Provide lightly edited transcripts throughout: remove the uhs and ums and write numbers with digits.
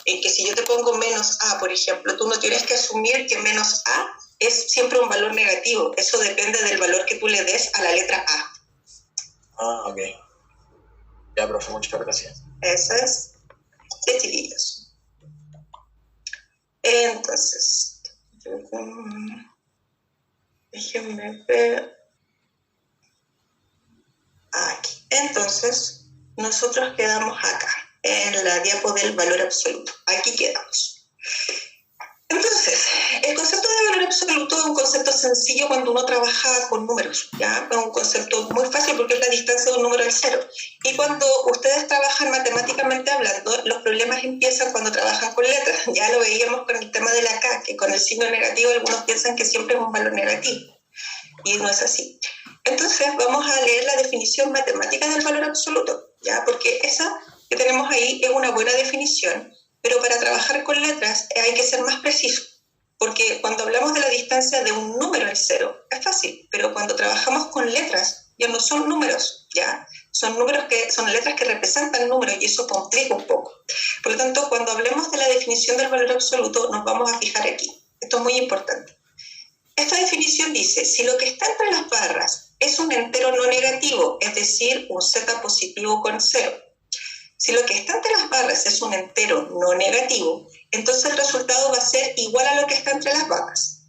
en que si yo te pongo menos A, por ejemplo, tú no tienes que asumir que menos A es siempre un valor negativo. Eso depende del valor que tú le des a la letra A. Ah, ok. Ya, profe, muchas gracias. Eso es de chiquillos. Entonces, déjenme ver. Aquí. Entonces, nosotros quedamos acá, en la diapo del valor absoluto. Aquí quedamos. Entonces, el concepto de valor absoluto es un concepto sencillo cuando uno trabaja con números, ¿ya? Es un concepto muy fácil porque es la distancia de un número al cero. Y cuando ustedes trabajan matemáticamente hablando, los problemas empiezan cuando trabajan con letras. Ya lo veíamos con el tema de la K, que con el signo negativo algunos piensan que siempre es un valor negativo. Y no es así. Entonces, vamos a leer la definición matemática del valor absoluto, ¿ya? Porque esa que tenemos ahí es una buena definición, pero para trabajar con letras hay que ser más preciso, porque cuando hablamos de la distancia de un número al cero, es fácil, pero cuando trabajamos con letras, ya no son números, ¿ya? Son letras que representan números y eso complica un poco. Por lo tanto, cuando hablemos de la definición del valor absoluto, nos vamos a fijar aquí. Esto es muy importante. Esta definición dice, si lo que está entre las barras es un entero no negativo, es decir, un z positivo con cero, si lo que está entre las barras es un entero no negativo, entonces el resultado va a ser igual a lo que está entre las barras.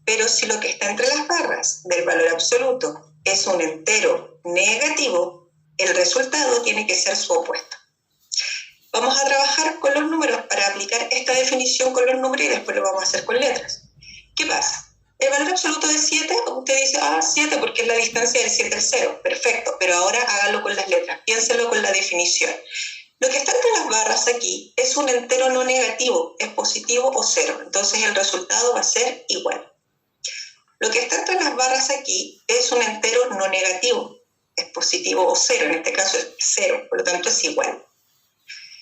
Pero si lo que está entre las barras del valor absoluto es un entero negativo, el resultado tiene que ser su opuesto. Vamos a trabajar con los números para aplicar esta definición con los números y después lo vamos a hacer con letras. ¿Qué pasa? El valor absoluto de 7, usted dice, 7 porque es la distancia del 7 al 0. Perfecto, pero ahora hágalo con las letras, piénselo con la definición. Lo que está entre las barras aquí es un entero no negativo, es positivo o 0, entonces el resultado va a ser igual. Lo que está entre las barras aquí es un entero no negativo, es positivo o 0, en este caso es 0, por lo tanto es igual.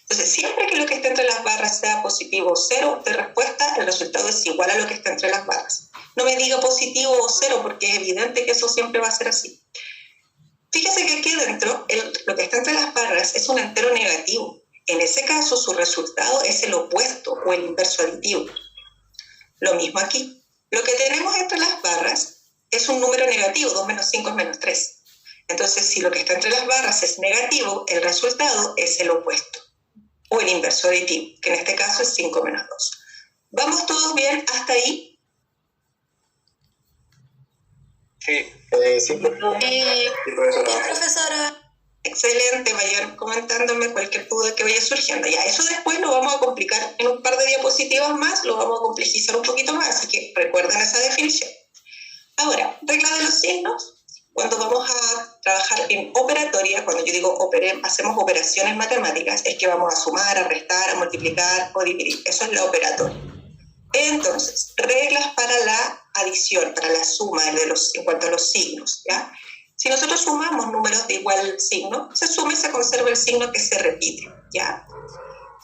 Entonces, siempre que lo que está entre las barras sea positivo o 0, de respuesta, el resultado es igual a lo que está entre las barras. No me diga positivo o 0 porque es evidente que eso siempre va a ser así. Fíjese que aquí dentro, lo que está entre las barras es un entero negativo. En ese caso, su resultado es el opuesto o el inverso aditivo. Lo mismo aquí. Lo que tenemos entre las barras es un número negativo, 2 menos 5 es menos 3. Entonces, si lo que está entre las barras es negativo, el resultado es el opuesto o el inverso aditivo, que en este caso es 5 menos 2. ¿Vamos todos bien hasta ahí? Sí. Sí, profesora. Excelente, vayan comentándome cualquier duda que vaya surgiendo. Ya, eso después lo vamos a complicar en un par de diapositivas más, lo vamos a complejizar un poquito más, así que recuerden esa definición. Ahora, regla de los signos. Cuando vamos a trabajar en operatoria, cuando yo digo hacemos operaciones matemáticas, es que vamos a sumar, a restar, a multiplicar o dividir. Eso es la operatoria. Entonces, reglas para la adición, para la suma en cuanto a los signos, ¿ya? Si nosotros sumamos números de igual signo, se suma y se conserva el signo que se repite, ¿ya?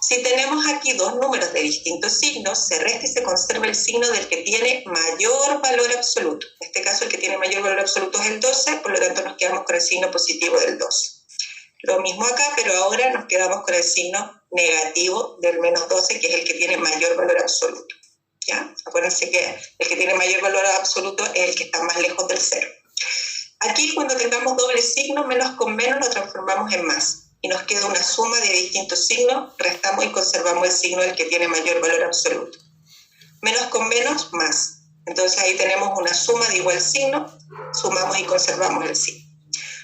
Si tenemos aquí dos números de distintos signos, se resta y se conserva el signo del que tiene mayor valor absoluto. En este caso, el que tiene mayor valor absoluto es el 12, por lo tanto nos quedamos con el signo positivo del 12. Lo mismo acá, pero ahora nos quedamos con el signo negativo del menos 12, que es el que tiene mayor valor absoluto, ¿ya? Acuérdense que el que tiene mayor valor absoluto es el que está más lejos del 0. Aquí, cuando tengamos doble signo, menos con menos lo transformamos en más. Y nos queda una suma de distintos signos, restamos y conservamos el signo del que tiene mayor valor absoluto. Menos con menos, más. Entonces ahí tenemos una suma de igual signo, sumamos y conservamos el signo.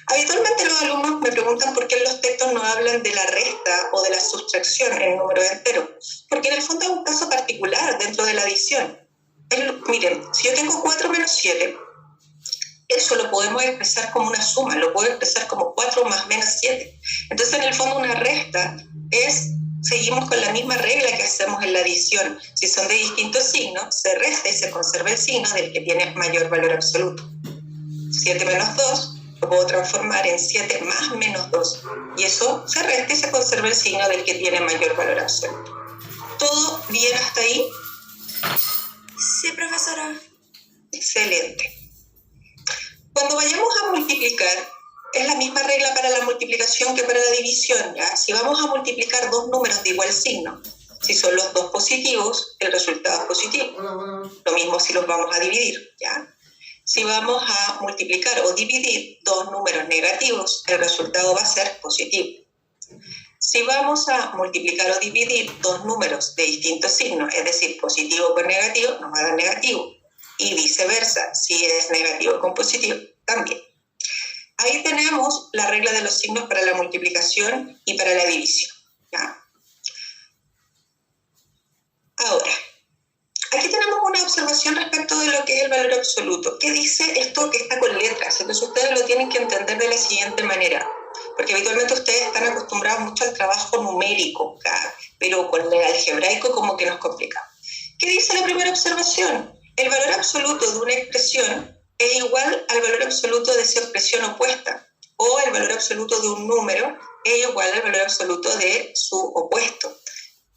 Habitualmente los alumnos me preguntan por qué en los textos no hablan de la resta o de la sustracción en números enteros, porque en el fondo es un caso particular dentro de la adición. Miren, si yo tengo 4 menos 7, eso lo podemos expresar como una suma, lo puedo expresar como 4 más menos 7. Entonces, en el fondo, una resta seguimos con la misma regla que hacemos en la adición. Si son de distintos signos, se resta y se conserva el signo del que tiene mayor valor absoluto. 7 menos 2 lo puedo transformar en 7 más menos 2. Y eso se resta y se conserva el signo del que tiene mayor valor absoluto. ¿Todo bien hasta ahí? Sí, profesora. Excelente. Cuando vayamos a multiplicar, es la misma regla para la multiplicación que para la división, ¿ya? Si vamos a multiplicar dos números de igual signo, Si son los dos positivos, el resultado es positivo. Lo mismo si los vamos a dividir, ¿ya? Si vamos a multiplicar o dividir dos números negativos, el resultado va a ser positivo. Si vamos a multiplicar o dividir dos números de distintos signos, es decir, positivo con negativo, nos va a dar negativo. Y viceversa, si es negativo con positivo, también. Ahí tenemos la regla de los signos para la multiplicación y para la división, ¿ya? Ahora, aquí tenemos una observación respecto de lo que es el valor absoluto. ¿Qué dice esto que está con letras? Entonces ustedes lo tienen que entender de la siguiente manera, porque habitualmente ustedes están acostumbrados mucho al trabajo numérico, ¿ya? Pero con el algebraico como que nos complica. ¿Qué dice la primera observación? El valor absoluto de una expresión es igual al valor absoluto de su expresión opuesta, o el valor absoluto de un número es igual al valor absoluto de su opuesto.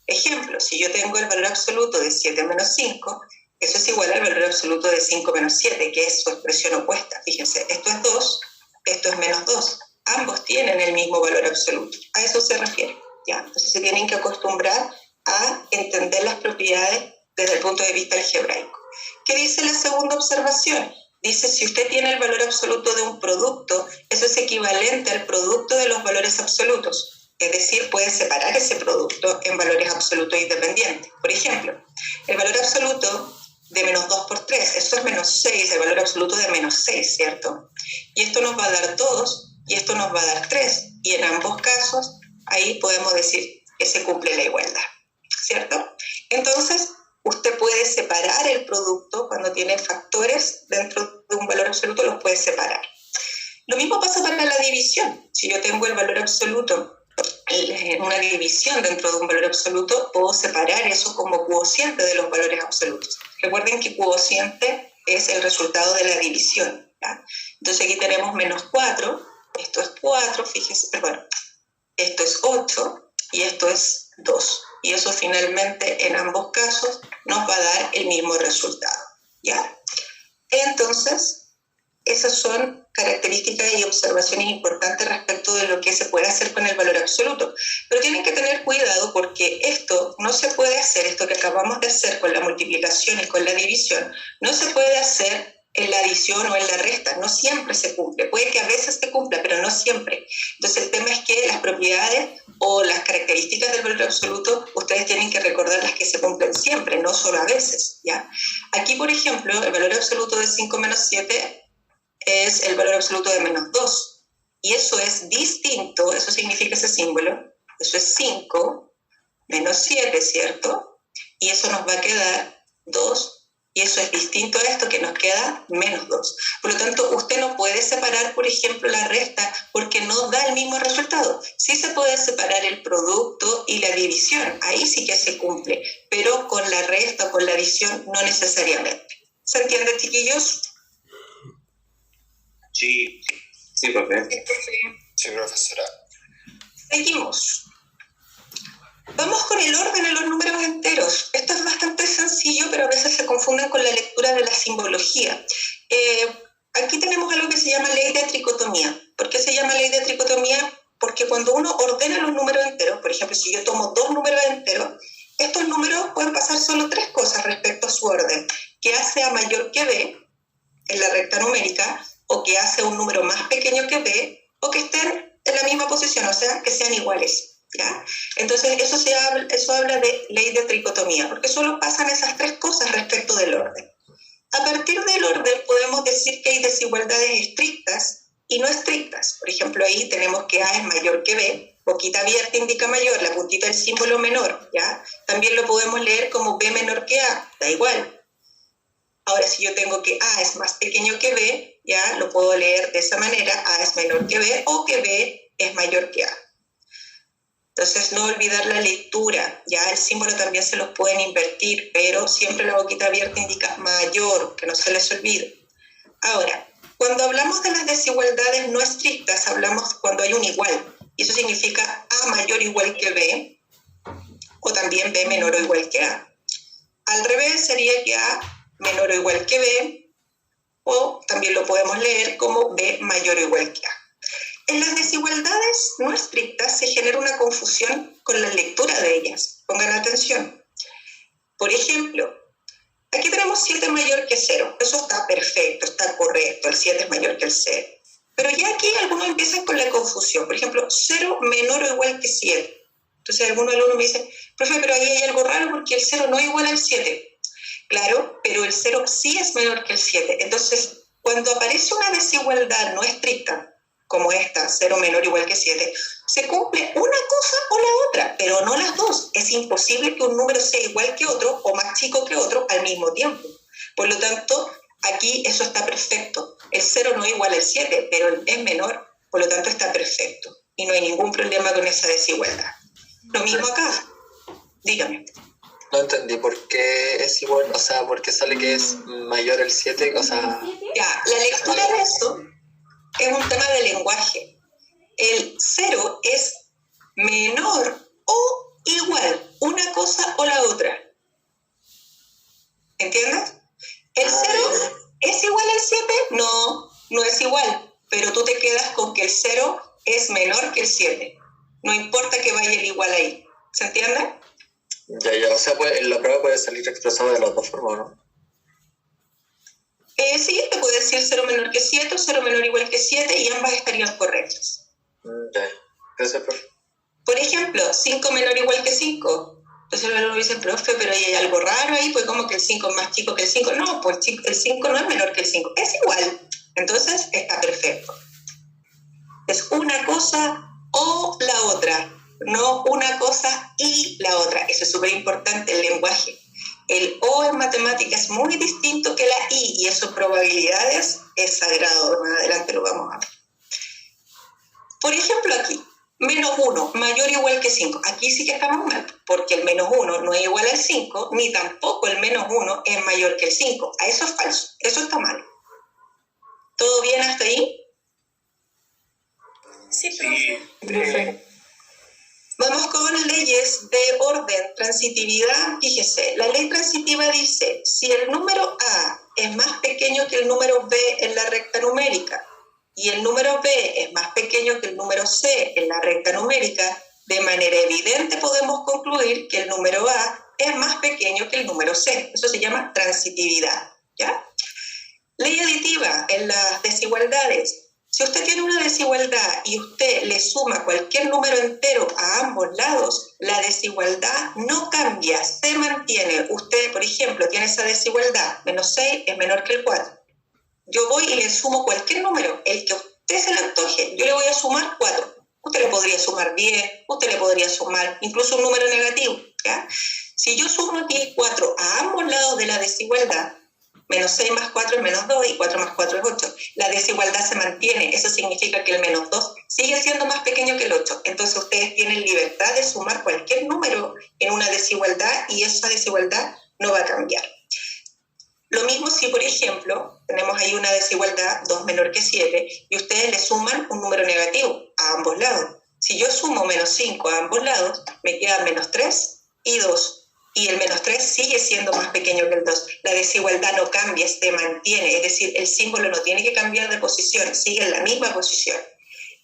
Ejemplo, si yo tengo el valor absoluto de 7 menos 5, eso es igual al valor absoluto de 5 menos 7, que es su expresión opuesta. Fíjense, esto es 2, esto es menos 2. Ambos tienen el mismo valor absoluto. A eso se refiere, ¿ya? Entonces se tienen que acostumbrar a entender las propiedades desde el punto de vista algebraico. ¿Qué dice la segunda observación? Dice, si usted tiene el valor absoluto de un producto, eso es equivalente al producto de los valores absolutos. Es decir, puede separar ese producto en valores absolutos independientes. Por ejemplo, el valor absoluto de menos 2 por 3, eso es menos 6, el valor absoluto de menos 6, ¿cierto? Y esto nos va a dar 2 y esto nos va a dar 3. Y en ambos casos, ahí podemos decir que se cumple la igualdad, ¿cierto? Entonces, usted puede separar el producto cuando tiene factores dentro de un valor absoluto, los puede separar. Lo mismo pasa para la división. Si yo tengo el valor absoluto en una división dentro de un valor absoluto, puedo separar eso como cociente de los valores absolutos. Recuerden que cociente es el resultado de la división, ¿ya? Entonces aquí tenemos menos 4, esto es 4, fíjense, bueno, esto es 8 y esto es 2. Y eso finalmente en ambos casos nos va a dar el mismo resultado, ¿ya? Entonces, esas son características y observaciones importantes respecto de lo que se puede hacer con el valor absoluto. Pero tienen que tener cuidado porque esto no se puede hacer, esto que acabamos de hacer con la multiplicación y con la división, no se puede hacer en la adición o en la resta, no siempre se cumple. Puede que a veces se cumpla, pero no siempre. Entonces el tema es que las propiedades o las características del valor absoluto, ustedes tienen que recordar las que se cumplen siempre, no solo a veces, ¿ya? Aquí, por ejemplo, el valor absoluto de 5 menos 7 es el valor absoluto de menos 2. Y eso es distinto, eso significa ese símbolo, eso es 5 menos 7, ¿cierto? Y eso nos va a quedar 2, y eso es distinto a esto que nos queda menos 2. Por lo tanto, usted no puede separar, por ejemplo, la resta porque no da el mismo resultado. Sí se puede separar el producto y la división, ahí sí que se cumple, pero con la resta o con la adición no necesariamente. ¿Se entiende, chiquillos? Sí, sí, profe. Sí, profesora. Seguimos. Vamos con el orden de los números enteros. Esto es bastante sencillo, pero a veces se confunden con la lectura de la simbología. Aquí tenemos algo que se llama ley de tricotomía. ¿Por qué se llama ley de tricotomía? Porque cuando uno ordena los números enteros, por ejemplo, si yo tomo dos números enteros, estos números pueden pasar solo tres cosas respecto a su orden. Que A sea mayor que B en la recta numérica, o que A sea un número más pequeño que B, o que estén en la misma posición, o sea, que sean iguales. ¿Ya? Entonces eso habla de ley de tricotomía, porque solo pasan esas tres cosas respecto del orden. A partir del orden podemos decir que hay desigualdades estrictas y no estrictas. Por ejemplo, ahí tenemos que A es mayor que B, boquita abierta indica mayor, la puntita del símbolo menor, ¿ya? También lo podemos leer como B menor que A, da igual. Ahora, si yo tengo que A es más pequeño que B, ya lo puedo leer de esa manera, A es menor que B, o que B es mayor que A. Entonces, no olvidar la lectura, ya el símbolo también se los pueden invertir, pero siempre la boquita abierta indica mayor, que no se les olvide. Ahora, cuando hablamos de las desigualdades no estrictas, hablamos cuando hay un igual, y eso significa A mayor o igual que B, o también B menor o igual que A. Al revés sería que A menor o igual que B, o también lo podemos leer como B mayor o igual que A. En las desigualdades no estrictas se genera una confusión con la lectura de ellas. Pongan atención. Por ejemplo, aquí tenemos 7 mayor que 0. Eso está perfecto, está correcto. El 7 es mayor que el 0. Pero ya aquí algunos empiezan con la confusión. Por ejemplo, 0 menor o igual que 7. Entonces algunos alumnos me dicen, profe, pero ahí hay algo raro porque el 0 no es igual al 7. Claro, pero el 0 sí es menor que el 7. Entonces, cuando aparece una desigualdad no estricta, como esta, 0 menor o igual que 7, se cumple una cosa o la otra, pero no las dos. Es imposible que un número sea igual que otro o más chico que otro al mismo tiempo. Por lo tanto, aquí eso está perfecto. El 0 no es igual al 7, pero es menor, por lo tanto está perfecto. Y no hay ningún problema con esa desigualdad. Lo mismo acá. Dígame. No entendí por qué es igual, o sea, por qué sale que es mayor el 7, o sea... Ya, la lectura de eso es un tema de lenguaje. El 0 es menor o igual, una cosa o la otra. ¿Entiendes? ¿El 0 es igual al 7? No, no es igual. Pero tú te quedas con que el 0 es menor que el 7. No importa que vaya el igual ahí. ¿Se entiende? Ya, o sea, pues, en la prueba puede salir expresado de las dos formas, ¿no? Sí, te puede decir 0 menor que 7 o 0 menor igual que 7 y ambas estarían correctas. Ya, gracias, profe. Por ejemplo, 5 menor igual que 5. Entonces el alumno dice, profe, pero hay algo raro ahí, pues como que el 5 es más chico que el 5. No, pues el 5 no es menor que el 5, es igual. Entonces está perfecto. Es una cosa o la otra, no una cosa y la otra. Eso es súper importante, el lenguaje. El o en matemática es muy distinto que la y eso en probabilidades es sagrado. Más adelante lo vamos a ver. Por ejemplo aquí, menos 1, mayor o igual que 5. Aquí sí que estamos mal, porque el menos 1 no es igual al 5, ni tampoco el menos 1 es mayor que el 5. A eso es falso, eso está mal. ¿Todo bien hasta ahí? Sí, profe. Vamos con leyes de orden, transitividad. Fíjese, la ley transitiva dice, si el número A es más pequeño que el número B en la recta numérica y el número B es más pequeño que el número C en la recta numérica, de manera evidente podemos concluir que el número A es más pequeño que el número C. Eso se llama transitividad, ¿ya? Ley aditiva en las desigualdades. Si usted tiene una desigualdad y usted le suma cualquier número entero a ambos lados, la desigualdad no cambia, se mantiene. Usted, por ejemplo, tiene esa desigualdad, menos 6 es menor que el 4. Yo voy y le sumo cualquier número, el que a usted se le antoje, yo le voy a sumar 4. Usted le podría sumar 10, usted le podría sumar incluso un número negativo, ¿ya? Si yo sumo aquí 4 a ambos lados de la desigualdad, menos 6 más 4 es menos 2 y 4 más 4 es 8. La desigualdad se mantiene. Eso significa que el menos 2 sigue siendo más pequeño que el 8. Entonces ustedes tienen libertad de sumar cualquier número en una desigualdad y esa desigualdad no va a cambiar. Lo mismo si, por ejemplo, tenemos ahí una desigualdad 2 menor que 7 y ustedes le suman un número negativo a ambos lados. Si yo sumo menos 5 a ambos lados, me quedan menos 3 y 2. Y el menos 3 sigue siendo más pequeño que el 2. La desigualdad no cambia, se mantiene. Es decir, el símbolo no tiene que cambiar de posición, sigue en la misma posición.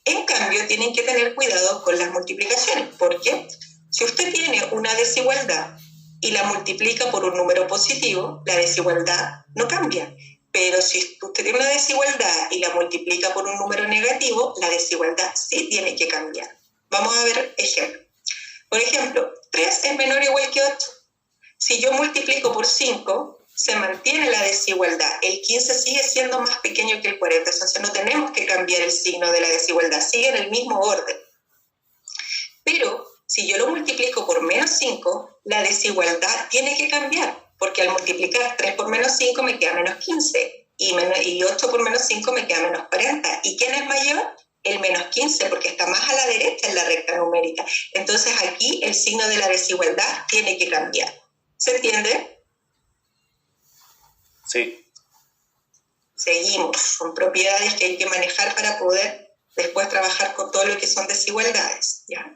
En cambio, tienen que tener cuidado con las multiplicaciones. ¿Por qué? Si usted tiene una desigualdad y la multiplica por un número positivo, la desigualdad no cambia. Pero si usted tiene una desigualdad y la multiplica por un número negativo, la desigualdad sí tiene que cambiar. Vamos a ver ejemplo. Por ejemplo, 3 es menor o igual que 8. Si yo multiplico por 5, se mantiene la desigualdad. El 15 sigue siendo más pequeño que el 40. Entonces no tenemos que cambiar el signo de la desigualdad. Sigue en el mismo orden. Pero si yo lo multiplico por menos 5, la desigualdad tiene que cambiar. Porque al multiplicar 3 por menos 5 me queda menos 15. Y 8 por menos 5 me queda menos 40. ¿Y quién es mayor? El menos 15, porque está más a la derecha en la recta numérica. Entonces aquí el signo de la desigualdad tiene que cambiar. ¿Se entiende? Sí. Seguimos. Son propiedades que hay que manejar para poder después trabajar con todo lo que son desigualdades, ¿ya?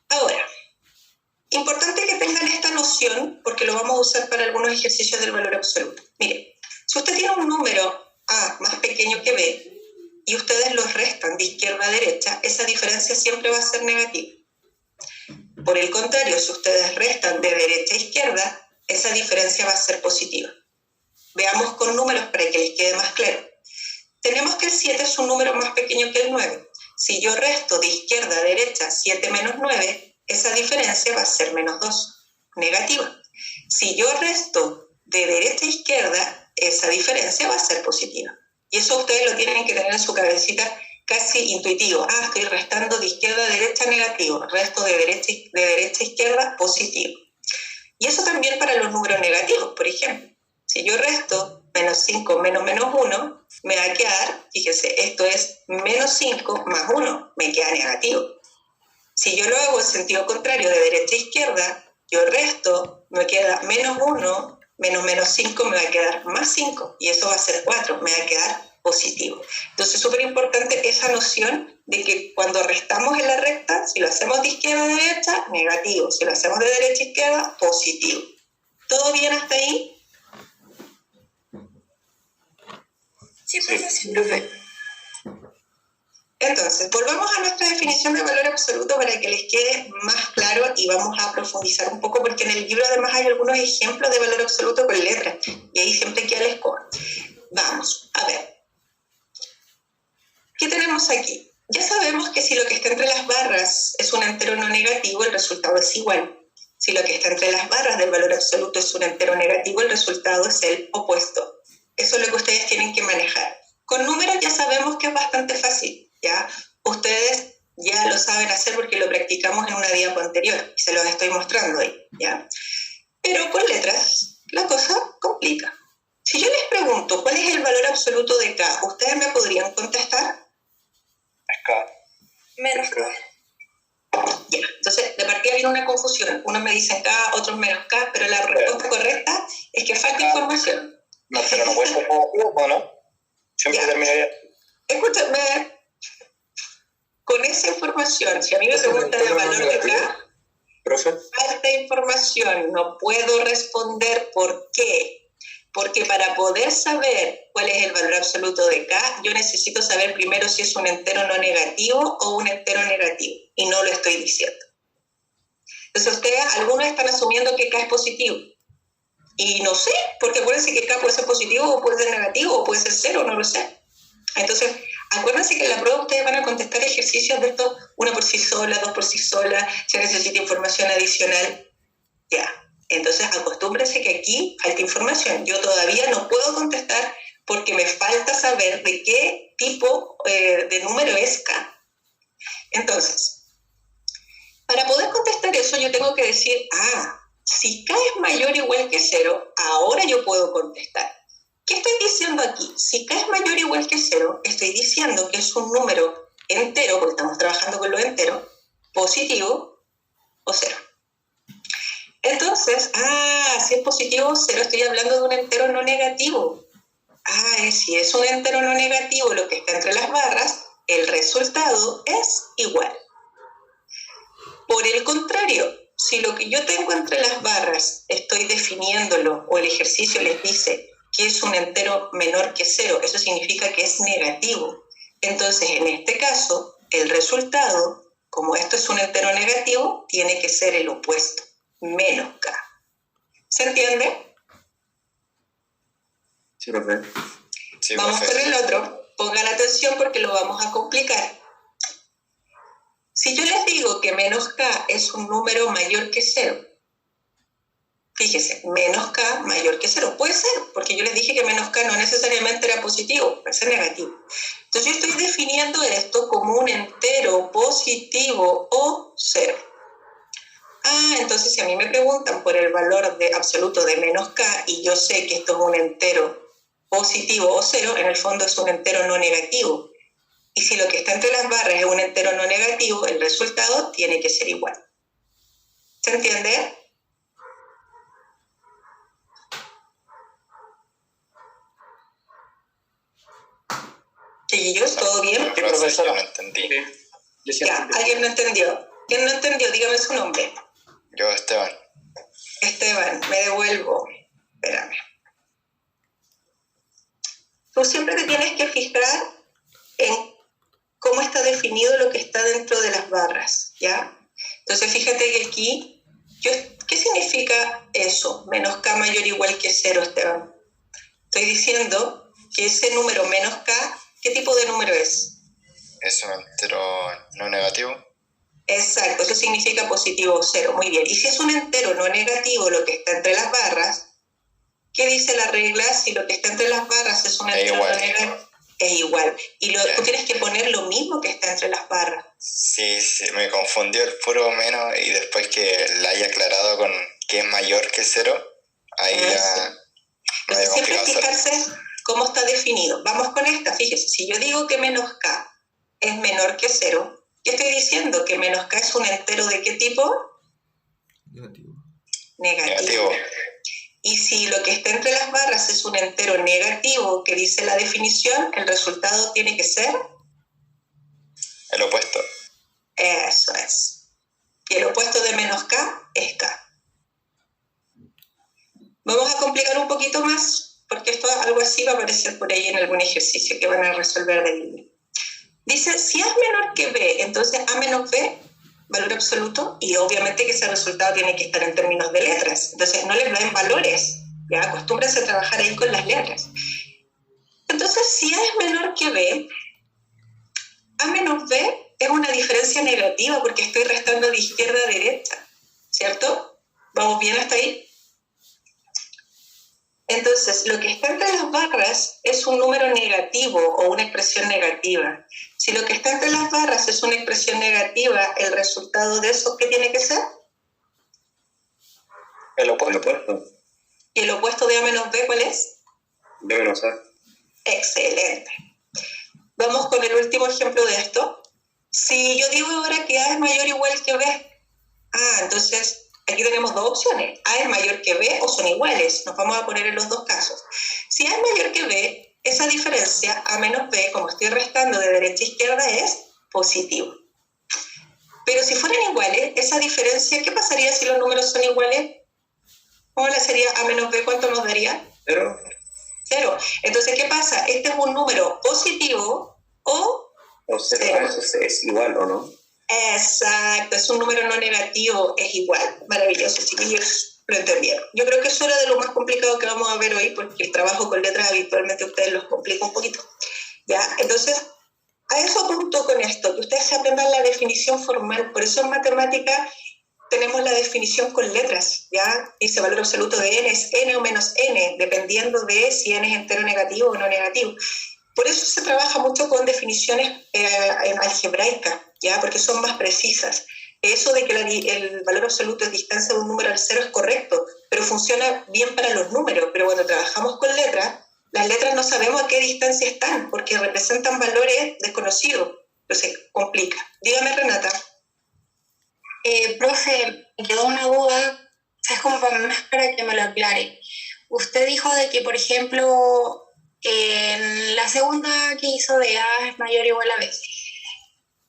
Ahora, importante que tengan esta noción, porque lo vamos a usar para algunos ejercicios del valor absoluto. Mire, si usted tiene un número A más pequeño que B, y ustedes los restan de izquierda a derecha, esa diferencia siempre va a ser negativa. Por el contrario, si ustedes restan de derecha a izquierda, esa diferencia va a ser positiva. Veamos con números para que les quede más claro. Tenemos que el 7 es un número más pequeño que el 9. Si yo resto de izquierda a derecha 7 menos 9, esa diferencia va a ser menos 2, negativa. Si yo resto de derecha a izquierda, esa diferencia va a ser positiva. Y eso ustedes lo tienen que tener en su cabecita casi intuitivo. Estoy restando de izquierda a derecha negativo, resto de derecha a izquierda positivo. Y eso también para los números negativos, por ejemplo. Si yo resto menos 5 menos 1, me va a quedar, fíjense, esto es menos 5 más 1, me queda negativo. Si yo lo hago en sentido contrario, de derecha a izquierda, yo resto, me queda menos 1, menos 5 me va a quedar más 5, y eso va a ser 4, me va a quedar positivo. Entonces es súper importante esa noción de que cuando restamos en la recta, si lo hacemos de izquierda a derecha, negativo. Si lo hacemos de derecha a izquierda, positivo. ¿Todo bien hasta ahí? Sí, profe. Entonces, volvamos a nuestra definición de valor absoluto para que les quede más claro y vamos a profundizar un poco porque en el libro además hay algunos ejemplos de valor absoluto con letras y ahí siempre queda el score. Vamos, a ver. ¿Qué tenemos aquí? Ya sabemos que si lo que está entre las barras es un entero no negativo, el resultado es igual. Si lo que está entre las barras del valor absoluto es un entero negativo, el resultado es el opuesto. Eso es lo que ustedes tienen que manejar. Con números ya sabemos que es bastante fácil, ¿ya? Ustedes ya lo saben hacer porque lo practicamos en una diapo anterior y se los estoy mostrando ahí, ¿ya? Pero con letras la cosa complica. Si yo les pregunto cuál es el valor absoluto de K, ¿ustedes me podrían contestar? Es K. Menos K. Ya, entonces de partida viene una confusión. Unos me dicen K, otros menos K, pero la respuesta correcta es que falta información. No, pero no puede ser negativo, ¿o no? Siempre terminaría. Escúchame, con esa información, si a mí me preguntan el valor de K, Profe, falta información, no puedo responder por qué. Porque para poder saber cuál es el valor absoluto de K, yo necesito saber primero si es un entero no negativo o un entero negativo, y no lo estoy diciendo. Entonces ustedes, algunos están asumiendo que K es positivo, y no sé, porque acuérdense que K puede ser positivo o puede ser negativo o puede ser cero, no lo sé. Entonces, acuérdense que en la prueba ustedes van a contestar ejercicios de estos, una por sí sola, dos por sí sola, si necesita información adicional, ya. Entonces, acostúmbrense que aquí falta información. Yo todavía no puedo contestar porque me falta saber de qué tipo de número es K. Entonces, para poder contestar eso, yo tengo que decir, si K es mayor o igual que 0, ahora yo puedo contestar. ¿Qué estoy diciendo aquí? Si K es mayor o igual que 0, estoy diciendo que es un número entero, porque estamos trabajando con lo entero, positivo o 0. Entonces, si es positivo o 0, estoy hablando de un entero no negativo. Si es un entero no negativo, lo que está entre las barras, el resultado es igual. Por el contrario, si lo que yo tengo entre las barras estoy definiéndolo o el ejercicio les dice que es un entero menor que 0, eso significa que es negativo. Entonces, en este caso, el resultado, como esto es un entero negativo, tiene que ser el opuesto, menos K. ¿Se entiende? sí, profe. Sí, Vamos profe. con el otro. Pongan atención porque lo vamos a complicar. Si yo les digo que menos K es un número mayor que 0, fíjese, menos K mayor que 0, puede ser, porque yo les dije que menos K no necesariamente era positivo, puede ser negativo. Entonces yo estoy definiendo esto como un entero positivo o 0. Entonces si a mí me preguntan por el valor absoluto de menos K y yo sé que esto es un entero positivo o 0, en el fondo es un entero no negativo. Y si lo que está entre las barras es un entero no negativo, el resultado tiene que ser igual. ¿Se entiende? Chiquillos, ¿todo bien? Sí, profesor, no entendí. Ya, ¿alguien no entendió? ¿Quién no entendió? Dígame su nombre. Yo, Esteban. Esteban, me devuelvo. Espérame. Tú siempre te tienes que fijar en cómo está definido lo que está dentro de las barras, ¿ya? Entonces, fíjate que aquí, ¿qué significa eso? Menos K mayor o igual que 0, Esteban. Estoy diciendo que ese número menos K, ¿qué tipo de número es? Es un entero no negativo. Exacto, eso significa positivo o 0, muy bien. Y si es un entero no negativo lo que está entre las barras, ¿qué dice la regla? Si lo que está entre las barras es un entero no negativo, es igual. Y tú tienes que poner lo mismo que está entre las barras. Sí, me confundió el puro menos y después que la haya aclarado con que es mayor que 0, ahí ya... Entonces siempre fijarse cómo está definido. Vamos con esta, fíjese, si yo digo que menos K es menor que 0, ¿qué estoy diciendo? Que menos K es un entero ¿de qué tipo? Negativo. Y si lo que está entre las barras es un entero negativo que dice la definición, el resultado tiene que ser... el opuesto. Eso es. Y el opuesto de menos K es K. Vamos a complicar un poquito más, porque esto algo así va a aparecer por ahí en algún ejercicio que van a resolver del libro. Dice, si A es menor que B, entonces A menos B, valor absoluto, y obviamente que ese resultado tiene que estar en términos de letras. Entonces no les den valores, ya acostúmbrense a trabajar ahí con las letras. Entonces, si A es menor que B, A menos B es una diferencia negativa porque estoy restando de izquierda a derecha, ¿cierto? ¿Vamos bien hasta ahí? Entonces, lo que está entre las barras es un número negativo o una expresión negativa. Si lo que está entre las barras es una expresión negativa, el resultado de eso, ¿qué tiene que ser? El opuesto. ¿Y el opuesto de A menos B cuál es? B menos A. Excelente. Vamos con el último ejemplo de esto. Si yo digo ahora que A es mayor o igual que B, entonces aquí tenemos dos opciones. A es mayor que B o son iguales. Nos vamos a poner en los dos casos. Si A es mayor que B, esa diferencia A menos B, como estoy restando de derecha a izquierda, es positivo. Pero si fueran iguales, esa diferencia, ¿qué pasaría si los números son iguales? ¿Cómo la sería A menos B? ¿Cuánto nos daría? 0. 0. Entonces, ¿qué pasa? Este es un número positivo o 0. Eso es igual, ¿o no? Exacto, es un número no negativo, es igual. Maravilloso, chiquillos, lo entendieron. Yo creo que eso era de lo más complicado que vamos a ver hoy, porque el trabajo con letras habitualmente ustedes los complica un poquito. ¿Ya? Entonces, a eso apunto con esto, que ustedes se aprendan la definición formal. Por eso en matemática tenemos la definición con letras, ¿ya? Dice valor absoluto de n es n o menos n, dependiendo de si n es entero negativo o no negativo. Por eso se trabaja mucho con definiciones algebraicas, ¿ya? Porque son más precisas. Eso de que el valor absoluto es distancia de un número al cero es correcto, pero funciona bien para los números. Pero cuando trabajamos con letras, las letras no sabemos a qué distancia están, porque representan valores desconocidos. Entonces, complica. Dígame, Renata. Profe, me quedó una duda, es como más para que me lo aclare. Usted dijo de que, por ejemplo, en la segunda que hizo de A es mayor o igual a B,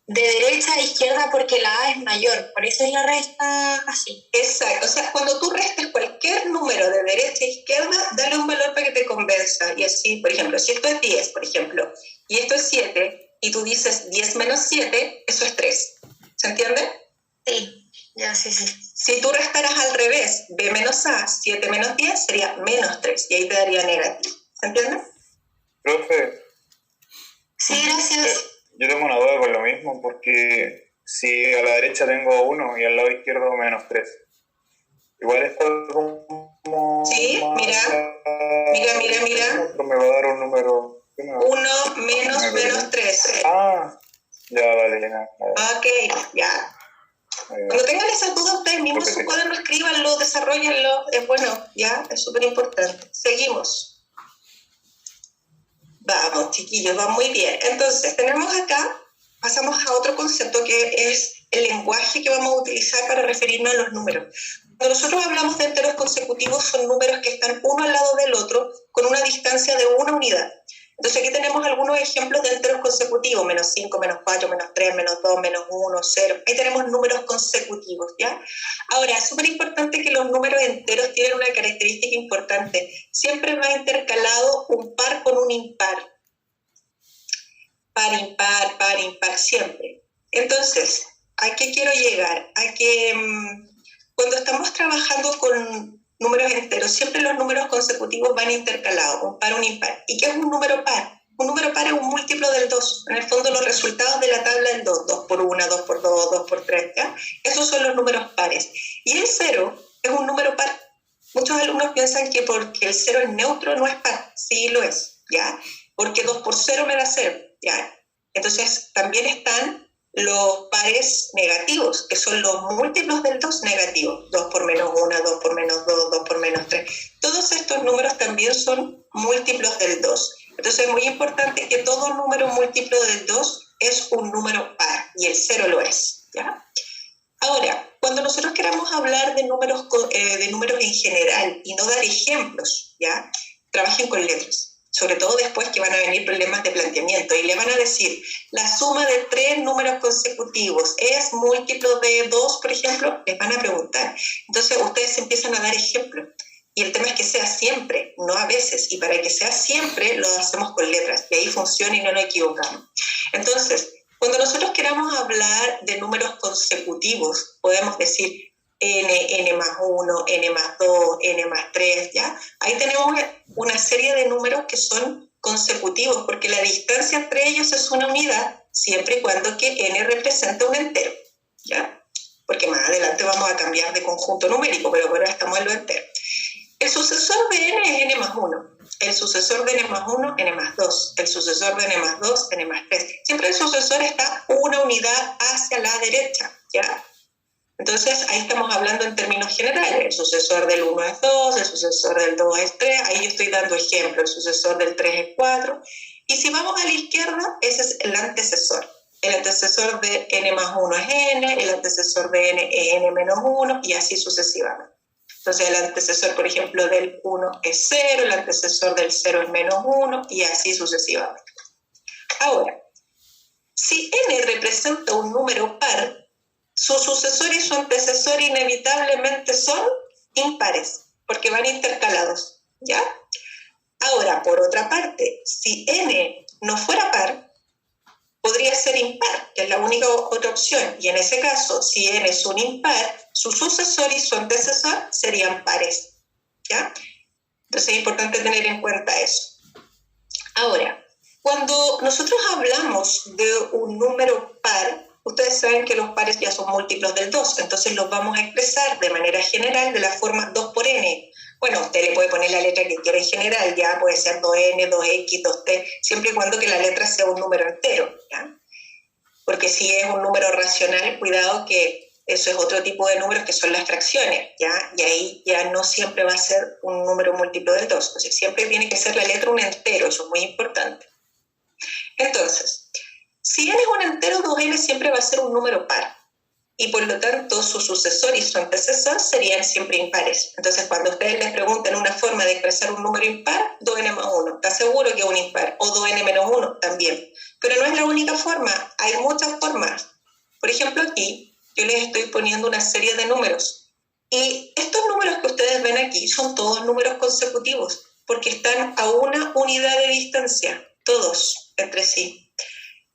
de derecha a izquierda porque la A es mayor, por eso es la resta así. Exacto, o sea, cuando tú restes cualquier número de derecha a izquierda, dale un valor para que te convenza. Y así, por ejemplo, si esto es 10, por ejemplo, y esto es 7, y tú dices 10 menos 7, eso es 3. ¿Se entiende? Sí, ya sí. Si tú restaras al revés, B menos A, 7 menos 10, sería menos 3, y ahí te daría negativo. ¿Se entiende? Profe. Sí, gracias. Yo tengo una duda con lo mismo, porque si a la derecha tengo 1 y al lado izquierdo menos 3, igual es como... Sí, mira. Me va a dar un número... 1 menos 3. Ya, vale, ya. Ok, ya. Cuando tengan esas dudas, ustedes mismos en su cuaderno escríbanlo, desarrollenlo. Es bueno, ya, es súper importante. Seguimos. Vamos, chiquillos, va muy bien. Entonces, tenemos acá, pasamos a otro concepto que es el lenguaje que vamos a utilizar para referirnos a los números. Cuando nosotros hablamos de enteros consecutivos, son números que están uno al lado del otro con una distancia de una unidad. Entonces aquí tenemos algunos ejemplos de enteros consecutivos, menos 5, menos 4, menos 3, menos 2, menos 1, 0. Ahí tenemos números consecutivos, ¿ya? Ahora, es súper importante que los números enteros tienen una característica importante. Siempre va intercalado un par con un impar. Par, impar, siempre. Entonces, ¿a qué quiero llegar? A que cuando estamos trabajando con números enteros, siempre los números consecutivos van intercalados, un par, un impar. ¿Y qué es un número par? Un número par es un múltiplo del 2. En el fondo, los resultados de la tabla del 2, 2 por 1, 2 por 2, 2 por 3, ¿ya? Esos son los números pares. Y el 0 es un número par. Muchos alumnos piensan que porque el 0 es neutro no es par. Sí lo es, ¿ya? Porque 2 por 0 me da 0, ¿ya? Entonces, también están los pares negativos, que son los múltiplos del 2 negativos. 2 por menos 1, 2 por menos 2, 2 por menos 3. Todos estos números también son múltiplos del 2. Entonces es muy importante que todo número múltiplo del 2 es un número par, y el 0 lo es, ¿ya? Ahora, cuando nosotros queramos hablar de números en general y no dar ejemplos, ¿ya? Trabajen con letras. Sobre todo después que van a venir problemas de planteamiento y le van a decir, la suma de 3 números consecutivos es múltiplo de 2, por ejemplo, les van a preguntar. Entonces ustedes empiezan a dar ejemplos. Y el tema es que sea siempre, no a veces. Y para que sea siempre, lo hacemos con letras. Y ahí funciona y no nos equivocamos. Entonces, cuando nosotros queramos hablar de números consecutivos, podemos decir n más 1, n más 2, n más 3, ¿ya? Ahí tenemos una serie de números que son consecutivos, porque la distancia entre ellos es una unidad, siempre y cuando que n represente un entero, ¿ya? Porque más adelante vamos a cambiar de conjunto numérico, pero ahora estamos en lo entero. El sucesor de n es n más 1. El sucesor de n más 1, n más 2. El sucesor de n más 2, n más 3. Siempre el sucesor está una unidad hacia la derecha, ¿ya? Entonces, ahí estamos hablando en términos generales. El sucesor del 1 es 2, el sucesor del 2 es 3. Ahí yo estoy dando ejemplo. El sucesor del 3 es 4. Y si vamos a la izquierda, ese es el antecesor. El antecesor de n más 1 es n, el antecesor de n es n menos 1, y así sucesivamente. Entonces el antecesor, por ejemplo, del 1 es 0, el antecesor del 0 es menos 1, y así sucesivamente. Ahora, si n representa un número par, su sucesor y su antecesor inevitablemente son impares, porque van intercalados, ¿ya? Ahora, por otra parte, si n no fuera par, podría ser impar, que es la única otra opción, y en ese caso, si n es un impar, su sucesor y su antecesor serían pares, ¿ya? Entonces es importante tener en cuenta eso. Ahora, cuando nosotros hablamos de un número par, ustedes saben que los pares ya son múltiplos del 2, entonces los vamos a expresar de manera general de la forma 2 por n. Bueno, usted le puede poner la letra que quiera en general, ya puede ser 2n, 2x, 2t, siempre y cuando que la letra sea un número entero, ¿ya? Porque si es un número racional, cuidado que eso es otro tipo de números que son las fracciones, ¿ya? Y ahí ya no siempre va a ser un número múltiplo del 2, o sea, siempre tiene que ser la letra un entero, eso es muy importante. Entonces, si n es un entero, 2n siempre va a ser un número par. Y por lo tanto, su sucesor y su antecesor serían siempre impares. Entonces, cuando ustedes les preguntan una forma de expresar un número impar, 2n más 1. ¿Está seguro que es un impar? O 2n menos 1 también. Pero no es la única forma. Hay muchas formas. Por ejemplo, aquí yo les estoy poniendo una serie de números. Y estos números que ustedes ven aquí son todos números consecutivos, porque están a una unidad de distancia, todos entre sí.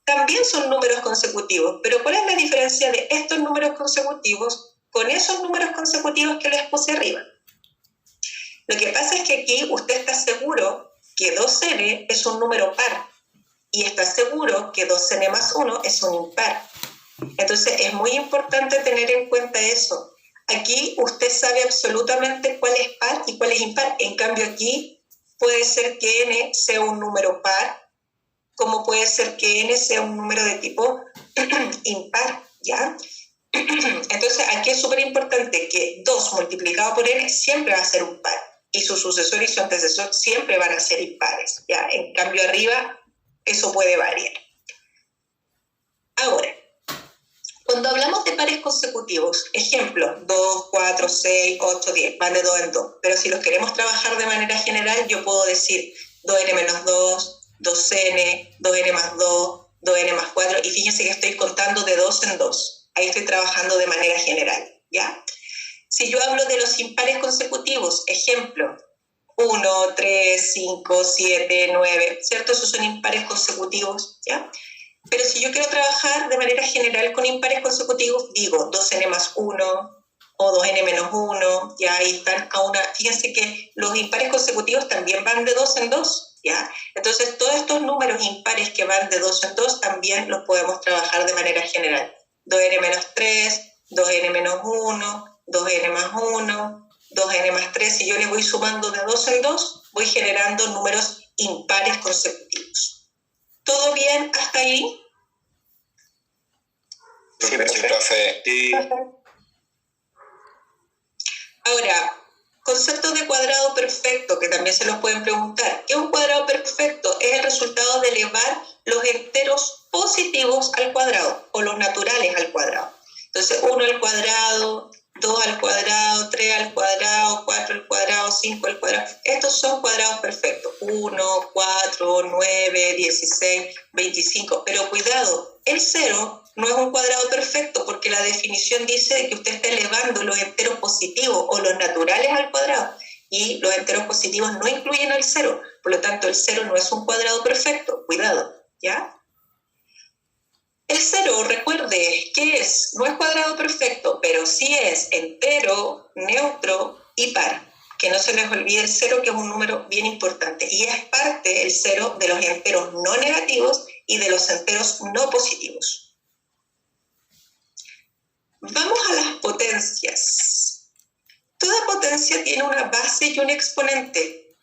También son números consecutivos, pero ¿cuál es la diferencia de estos números consecutivos con esos números consecutivos que les puse arriba? Lo que pasa es que aquí usted está seguro que 2n es un número par y está seguro que 2n más 1 es un impar. Entonces es muy importante tener en cuenta eso. Aquí usted sabe absolutamente cuál es par y cuál es impar. En cambio aquí puede ser que n sea un número par, como puede ser que n sea un número de tipo impar, ¿ya? Entonces, aquí es súper importante que 2 multiplicado por n siempre va a ser un par, y su sucesor y su antecesor siempre van a ser impares, ¿ya? En cambio, arriba, eso puede variar. Ahora, cuando hablamos de pares consecutivos, ejemplo, 2, 4, 6, 8, 10, van de 2 en 2, pero si los queremos trabajar de manera general, yo puedo decir 2n menos 2, 2n, 2n más 2, 2n más 4, y fíjense que estoy contando de 2 en 2. Ahí estoy trabajando de manera general, ¿ya? Si yo hablo de los impares consecutivos, ejemplo, 1, 3, 5, 7, 9, ¿cierto? Esos son impares consecutivos, ¿ya? Pero si yo quiero trabajar de manera general con impares consecutivos, digo 2n más 1 o 2n menos 1, ya ahí están a una... Fíjense que los impares consecutivos también van de 2 en 2, ¿ya? Entonces, todos estos números impares que van de 2 en 2 también los podemos trabajar de manera general. 2n menos 3, 2n menos 1, 2n más 1, 2n más 3. Si yo le voy sumando de 2 en 2, voy generando números impares consecutivos. ¿Todo bien hasta ahí? Sí, profe. Sí. Ahora, concepto de cuadrado perfecto, que también se los pueden preguntar. ¿Qué es un cuadrado perfecto? Es el resultado de elevar los enteros positivos al cuadrado, o los naturales al cuadrado. Entonces, 1 al cuadrado, 2 al cuadrado, 3 al cuadrado, 4 al cuadrado, 5 al cuadrado. Estos son cuadrados perfectos. 1, 4, 9, 16, 25. Pero cuidado, el 0 no es un cuadrado perfecto porque la definición dice que usted está elevando los enteros positivos o los naturales al cuadrado. Y los enteros positivos no incluyen el 0. Por lo tanto, el 0 no es un cuadrado perfecto. Cuidado, ¿ya? El 0, recuerde, ¿qué es? No es cuadrado perfecto, pero sí es entero, neutro y par. Que no se les olvide el 0, que es un número bien importante. Y es parte, el 0, de los enteros no negativos y de los enteros no positivos. Vamos a las potencias. Toda potencia tiene una base y un exponente.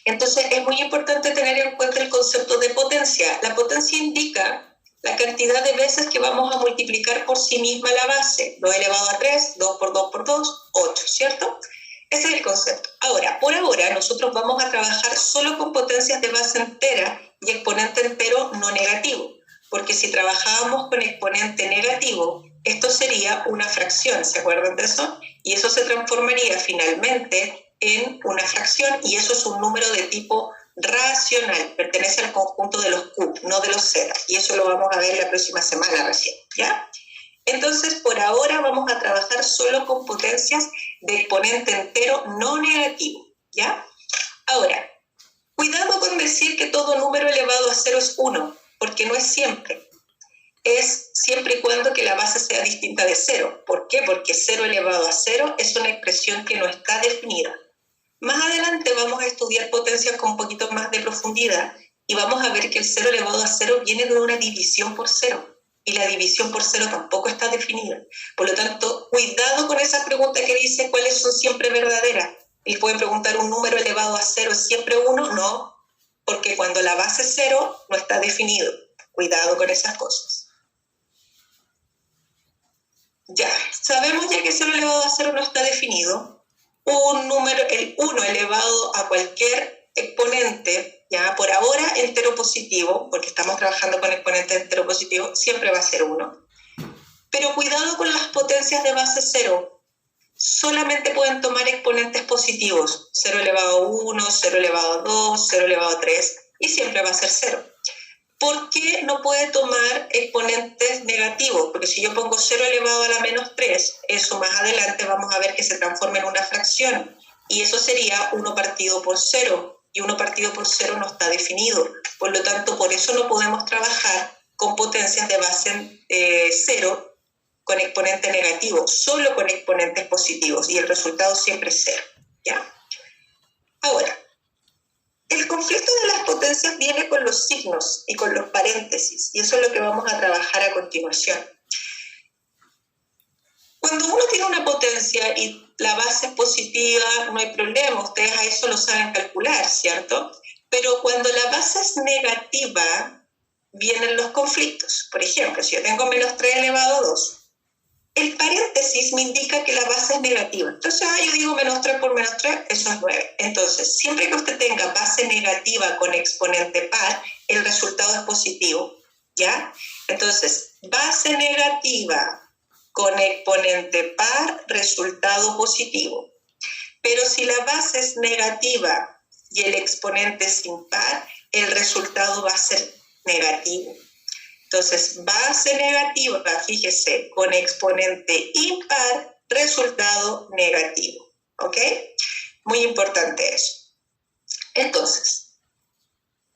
Entonces, es muy importante tener en cuenta el concepto de potencia. La potencia indica la cantidad de veces que vamos a multiplicar por sí misma la base. 2 elevado a 3, 2 por 2 por 2, 8, ¿cierto? Ese es el concepto. Ahora, por ahora, nosotros vamos a trabajar solo con potencias de base entera y exponente entero no negativo. Porque si trabajábamos con exponente negativo, esto sería una fracción, ¿se acuerdan de eso? Y eso se transformaría finalmente en una fracción y eso es un número de tipo racional, pertenece al conjunto de los Q, no de los Z, y eso lo vamos a ver la próxima semana recién, ¿ya? Entonces, por ahora vamos a trabajar solo con potencias de exponente entero no negativo, ¿ya? Ahora, cuidado con decir que todo número elevado a 0 es 1, porque no es siempre. Es siempre y cuando que la base sea distinta de 0. ¿Por qué? Porque 0 elevado a 0 es una expresión que no está definida. Más adelante vamos a estudiar potencias con un poquito más de profundidad y vamos a ver que el 0 elevado a 0 viene de una división por 0 y la división por 0 tampoco está definida. Por lo tanto, cuidado con esa pregunta que dice cuáles son siempre verdaderas. Y pueden preguntar, ¿un número elevado a 0 es siempre 1? No, porque cuando la base es 0 no está definido. Cuidado con esas cosas. Ya, sabemos ya que 0 elevado a 0 no está definido. Un número, el 1 elevado a cualquier exponente, ya por ahora entero positivo, porque estamos trabajando con exponentes entero positivo, siempre va a ser 1. Pero cuidado con las potencias de base 0. Solamente pueden tomar exponentes positivos. 0 elevado a 1, 0 elevado a 2, 0 elevado a 3, y siempre va a ser 0. ¿Por qué no puede tomar exponentes negativos? Porque si yo pongo 0 elevado a la menos 3, eso más adelante vamos a ver que se transforma en una fracción. Y eso sería 1 partido por 0. Y 1 partido por 0 no está definido. Por lo tanto, por eso no podemos trabajar con potencias de base 0 con exponente negativo, solo con exponentes positivos. Y el resultado siempre es 0. ¿Ya? Ahora, el conflicto de las potencias viene con los signos y con los paréntesis, y eso es lo que vamos a trabajar a continuación. Cuando uno tiene una potencia y la base es positiva, no hay problema, ustedes a eso lo saben calcular, ¿cierto? Pero cuando la base es negativa, vienen los conflictos. Por ejemplo, si yo tengo menos 3 elevado a 2, el paréntesis me indica que la base es negativa. Entonces, yo digo menos 3 por menos 3, eso es 9. Entonces, siempre que usted tenga base negativa con exponente par, el resultado es positivo, ¿ya? Entonces, base negativa con exponente par, resultado positivo. Pero si la base es negativa y el exponente es impar, el resultado va a ser negativo. Entonces, base negativa, fíjese, con exponente impar, resultado negativo. ¿Ok? Muy importante eso. Entonces,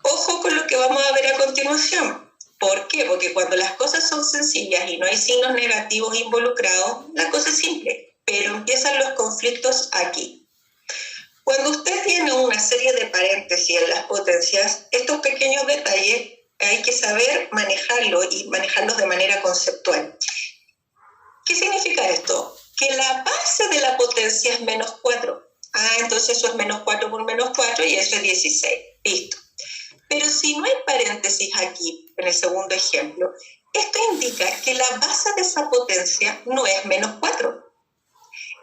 ojo con lo que vamos a ver a continuación. ¿Por qué? Porque cuando las cosas son sencillas y no hay signos negativos involucrados, la cosa es simple, pero empiezan los conflictos aquí. Cuando usted tiene una serie de paréntesis en las potencias, estos pequeños detalles hay que saber manejarlos y manejarlos de manera conceptual. ¿Qué significa esto? Que la base de la potencia es menos 4. Entonces eso es menos 4 por menos 4 y eso es 16. Listo. Pero si no hay paréntesis aquí, en el segundo ejemplo, esto indica que la base de esa potencia no es menos 4.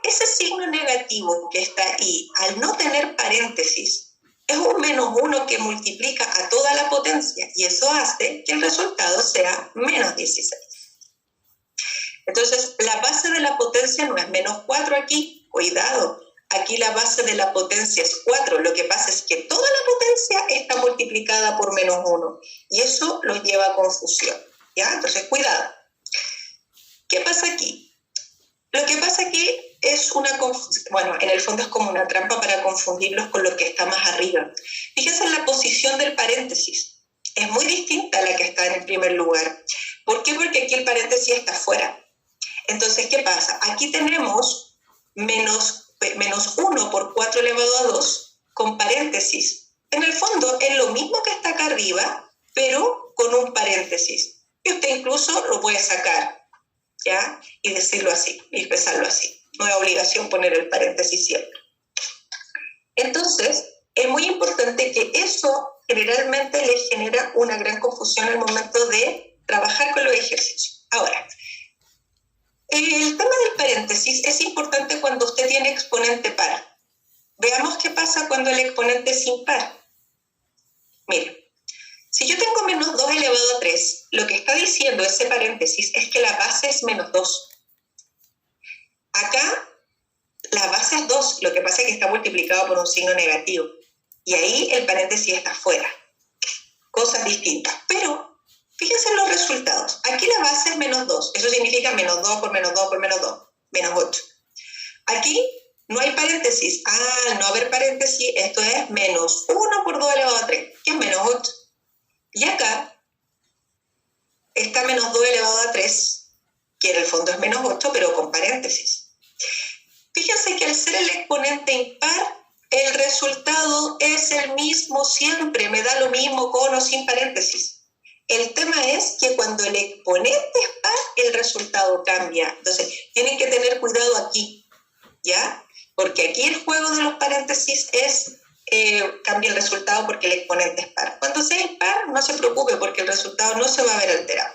Ese signo negativo que está ahí, al no tener paréntesis, es un menos 1 que multiplica a toda la potencia y eso hace que el resultado sea menos 16. Entonces, la base de la potencia no es menos 4 aquí, cuidado. Aquí la base de la potencia es 4. Lo que pasa es que toda la potencia está multiplicada por menos 1 y eso los lleva a confusión, ¿ya? Entonces, cuidado. ¿Qué pasa aquí? Lo que pasa aquí es en el fondo es como una trampa para confundirlos con lo que está más arriba. Fíjense en la posición del paréntesis. Es muy distinta a la que está en el primer lugar. ¿Por qué? Porque aquí el paréntesis está afuera. Entonces, ¿qué pasa? Aquí tenemos menos 1 por 4 elevado a 2 con paréntesis. En el fondo es lo mismo que está acá arriba, pero con un paréntesis. Y usted incluso lo puede sacar, ¿ya? Y decirlo así, y expresarlo así. No es obligación poner el paréntesis siempre. Entonces, es muy importante que eso generalmente le genera una gran confusión al momento de trabajar con los ejercicios. Ahora, el tema del paréntesis es importante cuando usted tiene exponente par. Veamos qué pasa cuando el exponente es impar. Mire, si yo tengo menos 2 elevado a 3, lo que está diciendo ese paréntesis es que la base es menos 2. Acá la base es 2, lo que pasa es que está multiplicado por un signo negativo. Y ahí el paréntesis está fuera. Cosas distintas. Pero fíjense en los resultados. Aquí la base es menos 2. Eso significa menos 2 por menos 2 por menos 2. Menos 8. Aquí no hay paréntesis. Al no haber paréntesis, esto es menos 1 por 2 elevado a 3, que es menos 8. Y acá está menos 2 elevado a 3, que en el fondo es menos 8, pero con paréntesis. Fíjense que al ser el exponente impar, el resultado es el mismo siempre. Me da lo mismo con o sin paréntesis. El tema es que cuando el exponente es par, el resultado cambia. Entonces, tienen que tener cuidado aquí, ¿ya? Porque aquí el juego de los paréntesis cambia el resultado porque el exponente es par. Cuando sea impar, no se preocupe porque el resultado no se va a ver alterado.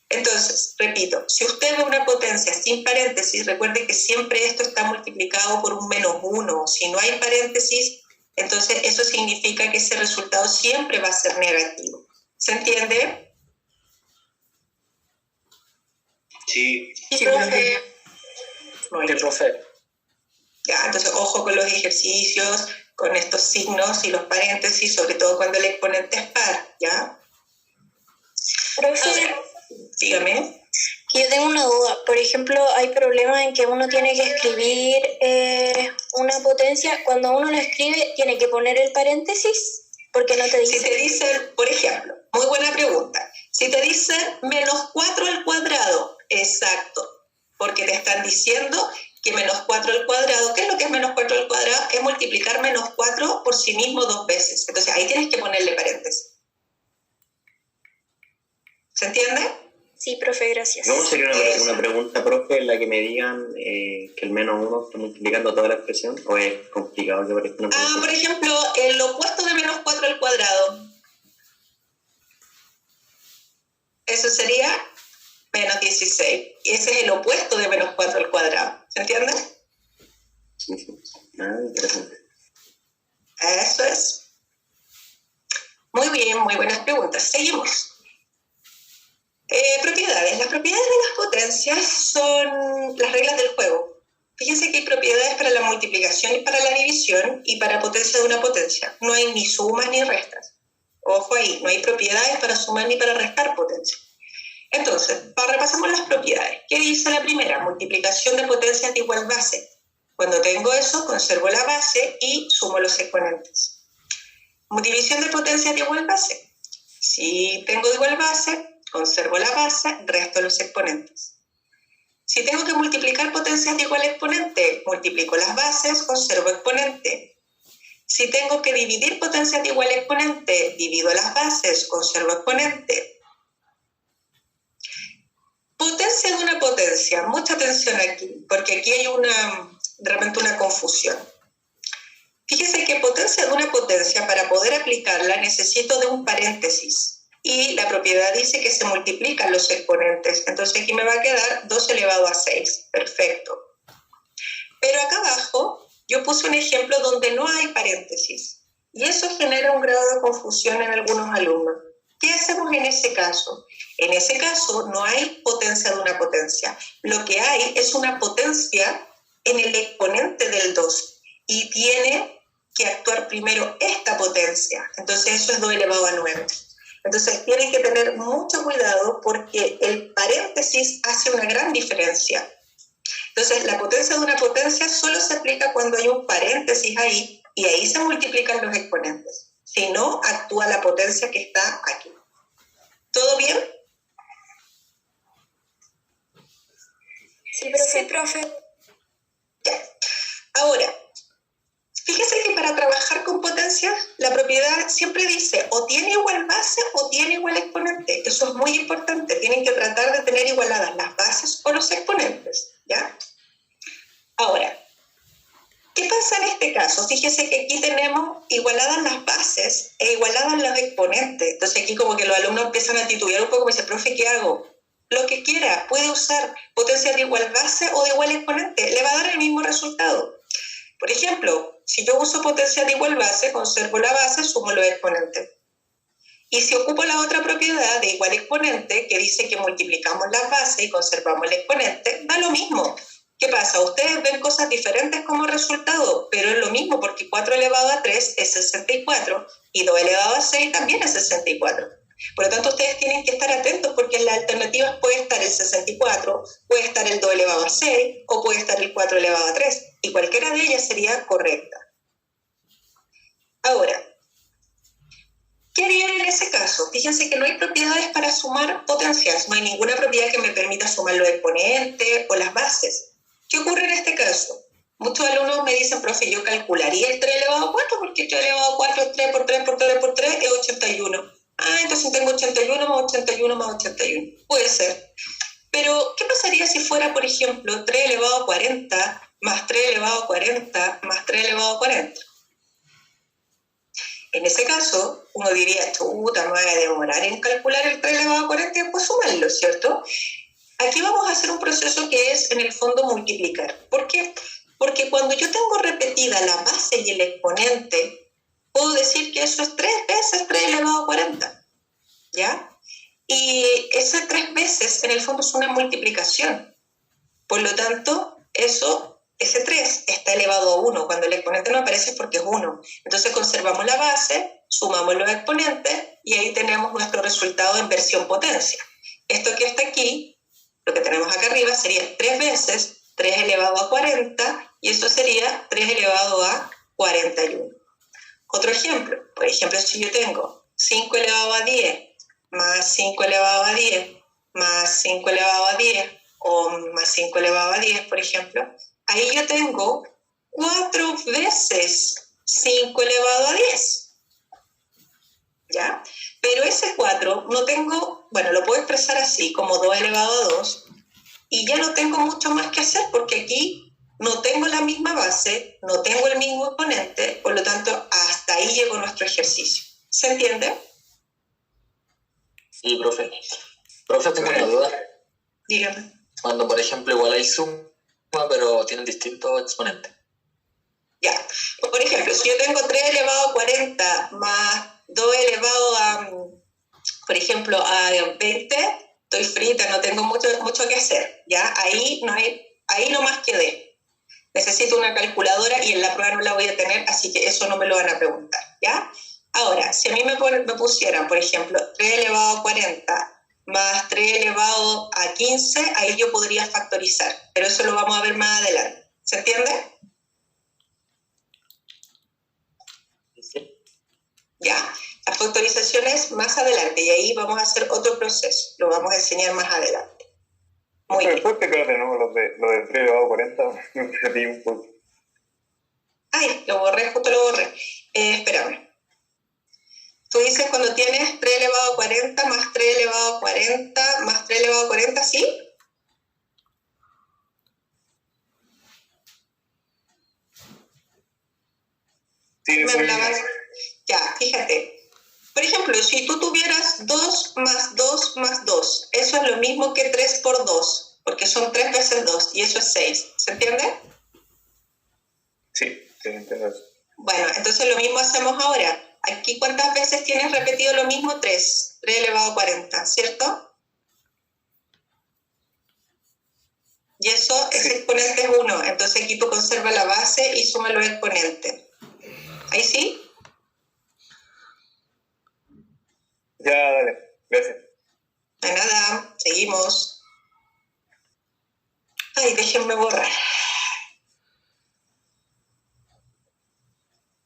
Entonces, repito, si usted ve una potencia sin paréntesis, recuerde que siempre esto está multiplicado por un menos 1. Si no hay paréntesis, entonces eso significa que ese resultado siempre va a ser negativo. ¿Se entiende? Sí. Sí, profe. Muy bien. Profe. Ya, entonces, ojo con los ejercicios, con estos signos y los paréntesis, sobre todo cuando el exponente es par, ¿ya? Profe, Ahora, dígame. que yo tengo una duda. Por ejemplo, hay problemas en que uno tiene que escribir una potencia. Cuando uno lo escribe, tiene que poner el paréntesis, porque no te dice. Si te dicen, por ejemplo, muy buena pregunta, si te dicen menos 4 al cuadrado, exacto, porque te están diciendo que menos 4 al cuadrado, ¿qué es lo que es menos 4 al cuadrado? Es multiplicar menos 4 por sí mismo 2 veces. Entonces ahí tienes que ponerle paréntesis. ¿Se entiende? Sí, profe, gracias. ¿Cómo sería una pregunta, profe, en la que me digan que el menos 1 está multiplicando toda la expresión? ¿O es complicado que parezca una pregunta? Por ejemplo, el opuesto de menos 4 al cuadrado. Eso sería menos 16. Y ese es el opuesto de menos 4 al cuadrado. ¿Se entiende? Sí. Interesante. Eso es. Muy bien, muy buenas preguntas. Seguimos. Propiedades. Las propiedades de las potencias son las reglas del juego. Fíjense que hay propiedades para la multiplicación y para la división y para potencia de una potencia. No hay ni sumas ni restas. Ojo ahí, no hay propiedades para sumar ni para restar potencia. Entonces, repasamos las propiedades. ¿Qué dice la primera? Multiplicación de potencias de igual base. Cuando tengo eso, conservo la base y sumo los exponentes. División de potencias de igual base. Si tengo de igual base, conservo la base, resto los exponentes. Si tengo que multiplicar potencias de igual exponente, multiplico las bases, conservo exponente. Si tengo que dividir potencias de igual exponente, divido las bases, conservo exponente. Potencia de una potencia, mucha atención aquí, porque aquí hay de repente una confusión. Fíjese que potencia de una potencia, para poder aplicarla, necesito de un paréntesis. Y la propiedad dice que se multiplican los exponentes. Entonces aquí me va a quedar 2 elevado a 6. Perfecto. Pero acá abajo yo puse un ejemplo donde no hay paréntesis. Y eso genera un grado de confusión en algunos alumnos. ¿Qué hacemos en ese caso? En ese caso no hay potencia de una potencia. Lo que hay es una potencia en el exponente del 2. Y tiene que actuar primero esta potencia. Entonces eso es 2 elevado a 9. Entonces tienen que tener mucho cuidado porque el paréntesis hace una gran diferencia. Entonces la potencia de una potencia solo se aplica cuando hay un paréntesis ahí y ahí se multiplican los exponentes. Si no, actúa la potencia que está aquí. ¿Todo bien? Sí, profe. Ya. Ahora, fíjese que para trabajar con potencias, la propiedad siempre dice o tiene igual base o tiene igual exponente. Eso es muy importante. Tienen que tratar de tener igualadas las bases o los exponentes, ¿ya? Ahora, ¿qué pasa en este caso? Fíjese que aquí tenemos igualadas las bases e igualadas los exponentes. Entonces aquí como que los alumnos empiezan a titubear un poco y me dicen, profe, ¿qué hago? Lo que quiera, puede usar potencias de igual base o de igual exponente. Le va a dar el mismo resultado. Por ejemplo, si yo uso potencia de igual base, conservo la base, sumo los exponentes. Y si ocupo la otra propiedad de igual exponente, que dice que multiplicamos las bases y conservamos el exponente, da lo mismo. ¿Qué pasa? Ustedes ven cosas diferentes como resultado, pero es lo mismo porque 4 elevado a 3 es 64 y 2 elevado a 6 también es 64. Por lo tanto, ustedes tienen que estar atentos porque en las alternativas puede estar el 64, puede estar el 2 elevado a 6 o puede estar el 4 elevado a 3 y cualquiera de ellas sería correcta. Ahora, ¿qué harían en ese caso? Fíjense que no hay propiedades para sumar potencias, no hay ninguna propiedad que me permita sumar los exponentes o las bases. ¿Qué ocurre en este caso? Muchos alumnos me dicen, profe, yo calcularía el 3 elevado a 4 porque 3 elevado a 4 es 3 por 3 por 3 por 3 es 81. Ah, entonces tengo 81 más 81 más 81. Puede ser. Pero, ¿qué pasaría si fuera, por ejemplo, 3 elevado a 40 más 3 elevado a 40 más 3 elevado a 40? En ese caso, uno diría, chuta, me voy a demorar en calcular el 3 elevado a 40 y después sumarlo, ¿cierto? Aquí vamos a hacer un proceso que es, en el fondo, multiplicar. ¿Por qué? Porque cuando yo tengo repetida la base y el exponente, puedo decir que eso es 3 veces 3 elevado a 40, ¿ya? Y ese 3 veces, en el fondo, es una multiplicación. Por lo tanto, ese 3 está elevado a 1. Cuando el exponente no aparece es porque es 1. Entonces conservamos la base, sumamos los exponentes y ahí tenemos nuestro resultado en versión potencia. Esto que está aquí, lo que tenemos acá arriba, sería 3 veces 3 elevado a 40 y eso sería 3 elevado a 41. Otro ejemplo, por ejemplo, si yo tengo 5 elevado a 10 más 5 elevado a 10 más 5 elevado a 10 o más 5 elevado a 10, por ejemplo, ahí yo tengo 4 veces 5 elevado a 10, ¿ya? Pero ese 4 no tengo, bueno, lo puedo expresar así, como 2 elevado a 2, y ya no tengo mucho más que hacer porque aquí no tengo la misma base, no tengo el mismo exponente, por lo tanto, hasta ahí llegó nuestro ejercicio. ¿Se entiende? Sí, profe. Profe, tengo una duda. Dígame. Cuando, por ejemplo, igual hay suma, pero tienen distintos exponentes. Ya. Por ejemplo, si yo tengo 3 elevado a 40 más 2 elevado a, por ejemplo, a 20, estoy frita, no tengo mucho que hacer. ¿Ya? Ahí nomás quedé. Necesito una calculadora y en la prueba no la voy a tener, así que eso no me lo van a preguntar, ¿ya? Ahora, si a mí me pusieran, por ejemplo, 3 elevado a 40 más 3 elevado a 15, ahí yo podría factorizar, pero eso lo vamos a ver más adelante. ¿Se entiende? Sí. Ya. La factorización es más adelante y ahí vamos a hacer otro proceso. Lo vamos a enseñar más adelante. Muy bien. Después que lo tenemos, lo de 3 elevado a 40, me perdí un poco. Ay, lo borré, justo lo borré. Espérame. Tú dices cuando tienes 3 elevado a 40 más 3 elevado a 40 más 3 elevado a 40, ¿sí? Sí, Me eso hablabas. Ya, fíjate. Por ejemplo, si tú tuvieras 2 más 2 más 2, eso es lo mismo que 3 por 2, porque son 3 veces 2 y eso es 6. ¿Se entiende? sí, entiendo eso. Bueno, entonces lo mismo hacemos ahora. Aquí, ¿cuántas veces tienes repetido lo mismo? 3. 3 elevado a 40, ¿cierto? Y eso, ese Sí. exponente es 1. Entonces aquí tú conservas la base y sumas los exponentes. ¿Ahí sí? Ya, dale, gracias. De nada, seguimos. Ay, déjenme borrar.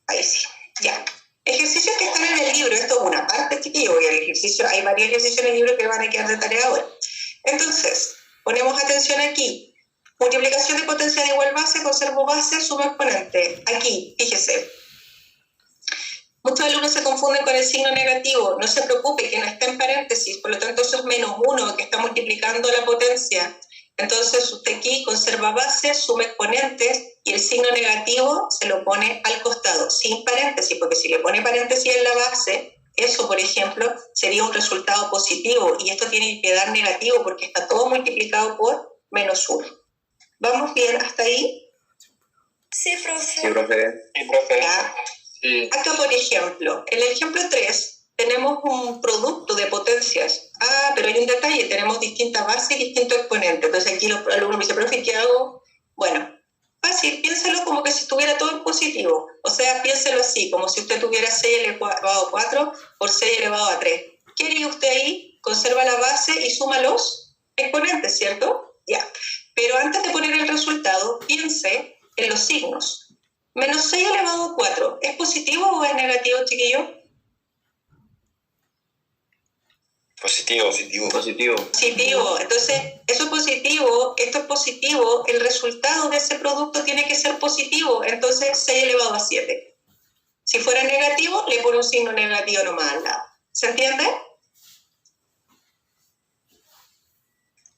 Ahí sí, ya. Ejercicios que están en el libro, esto es una parte, chiquillo, porque el ejercicio, hay varios ejercicios en el libro que van a quedar de tarea ahora. Entonces, ponemos atención aquí. Multiplicación de potencia de igual base, conservo base, suma exponente. Aquí, fíjese. Muchos alumnos se confunden con el signo negativo. No se preocupe, que no está en paréntesis, por lo tanto eso es -1, que está multiplicando la potencia. Entonces usted aquí conserva base, suma exponentes y el signo negativo se lo pone al costado, sin paréntesis, porque si le pone paréntesis en la base, eso, por ejemplo, sería un resultado positivo y esto tiene que dar negativo porque está todo multiplicado por -1. ¿Vamos bien hasta ahí? Sí, profe. Sí, profe. Sí, profe. Ya. Sí. Acá, por ejemplo, en el ejemplo 3 tenemos un producto de potencias. Ah, pero hay un detalle, tenemos distintas bases y distintos exponentes. Entonces aquí los alumnos me dicen, profe, ¿qué hago? Bueno, fácil, piénselo como que si estuviera todo en positivo. O sea, piénselo así, como si usted tuviera 6 elevado a 4 por 6 elevado a 3. ¿Qué haría usted ahí? Conserva la base y suma los exponentes, ¿cierto? Ya. Pero antes de poner el resultado, piense en los signos. Menos 6 elevado a 4, ¿es positivo o es negativo, chiquillo? Positivo. Positivo. Positivo. Entonces, eso es positivo, esto es positivo, el resultado de ese producto tiene que ser positivo, entonces 6 elevado a 7. Si fuera negativo, le pone un signo negativo nomás al lado. ¿Se entiende?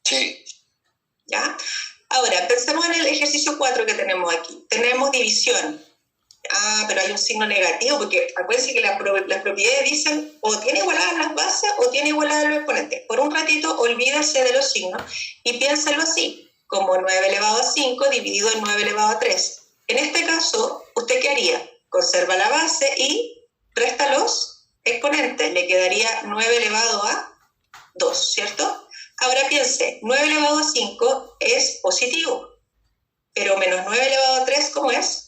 Sí. ¿Ya? Ahora, pensemos en el ejercicio 4 que tenemos aquí. Tenemos división. Ah, pero hay un signo negativo, porque acuérdense que las propiedades dicen o tiene igualadas las bases o tiene igualadas los exponentes. Por un ratito, olvídese de los signos y piénselo así, como 9 elevado a 5 dividido en 9 elevado a 3. En este caso, ¿usted qué haría? Conserva la base y resta los exponentes. Le quedaría 9 elevado a 2, ¿cierto? Ahora piense, 9 elevado a 5 es positivo, pero menos 9 elevado a 3, ¿cómo es?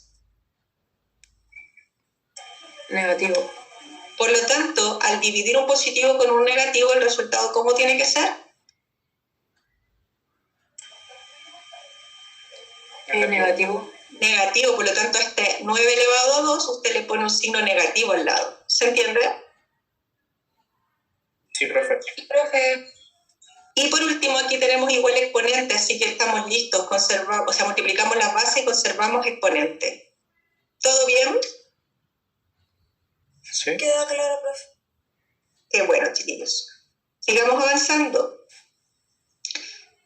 Negativo. Por lo tanto, al dividir un positivo con un negativo, el resultado, ¿cómo tiene que ser? Negativo. Negativo, por lo tanto, a este 9 elevado a 2, usted le pone un signo negativo al lado. ¿Se entiende? Sí, profe. Profe. Y por último, aquí tenemos igual exponente, así que estamos listos. Conservamos, o sea, multiplicamos las bases y conservamos exponente. ¿Todo bien? Sí. Queda claro, profe. Qué bueno, chiquillos. Sigamos avanzando.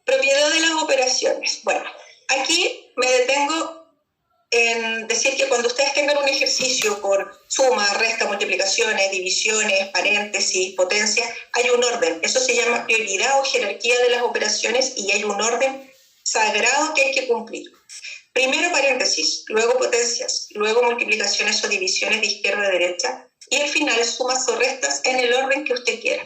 Propiedad de las operaciones. Bueno, aquí me detengo en decir que cuando ustedes tengan un ejercicio por suma, resta, multiplicaciones, divisiones, paréntesis, potencia, hay un orden. Eso se llama prioridad o jerarquía de las operaciones y hay un orden sagrado que hay que cumplir. Primero paréntesis, luego potencias, luego multiplicaciones o divisiones de izquierda a derecha y al final sumas o restas en el orden que usted quiera.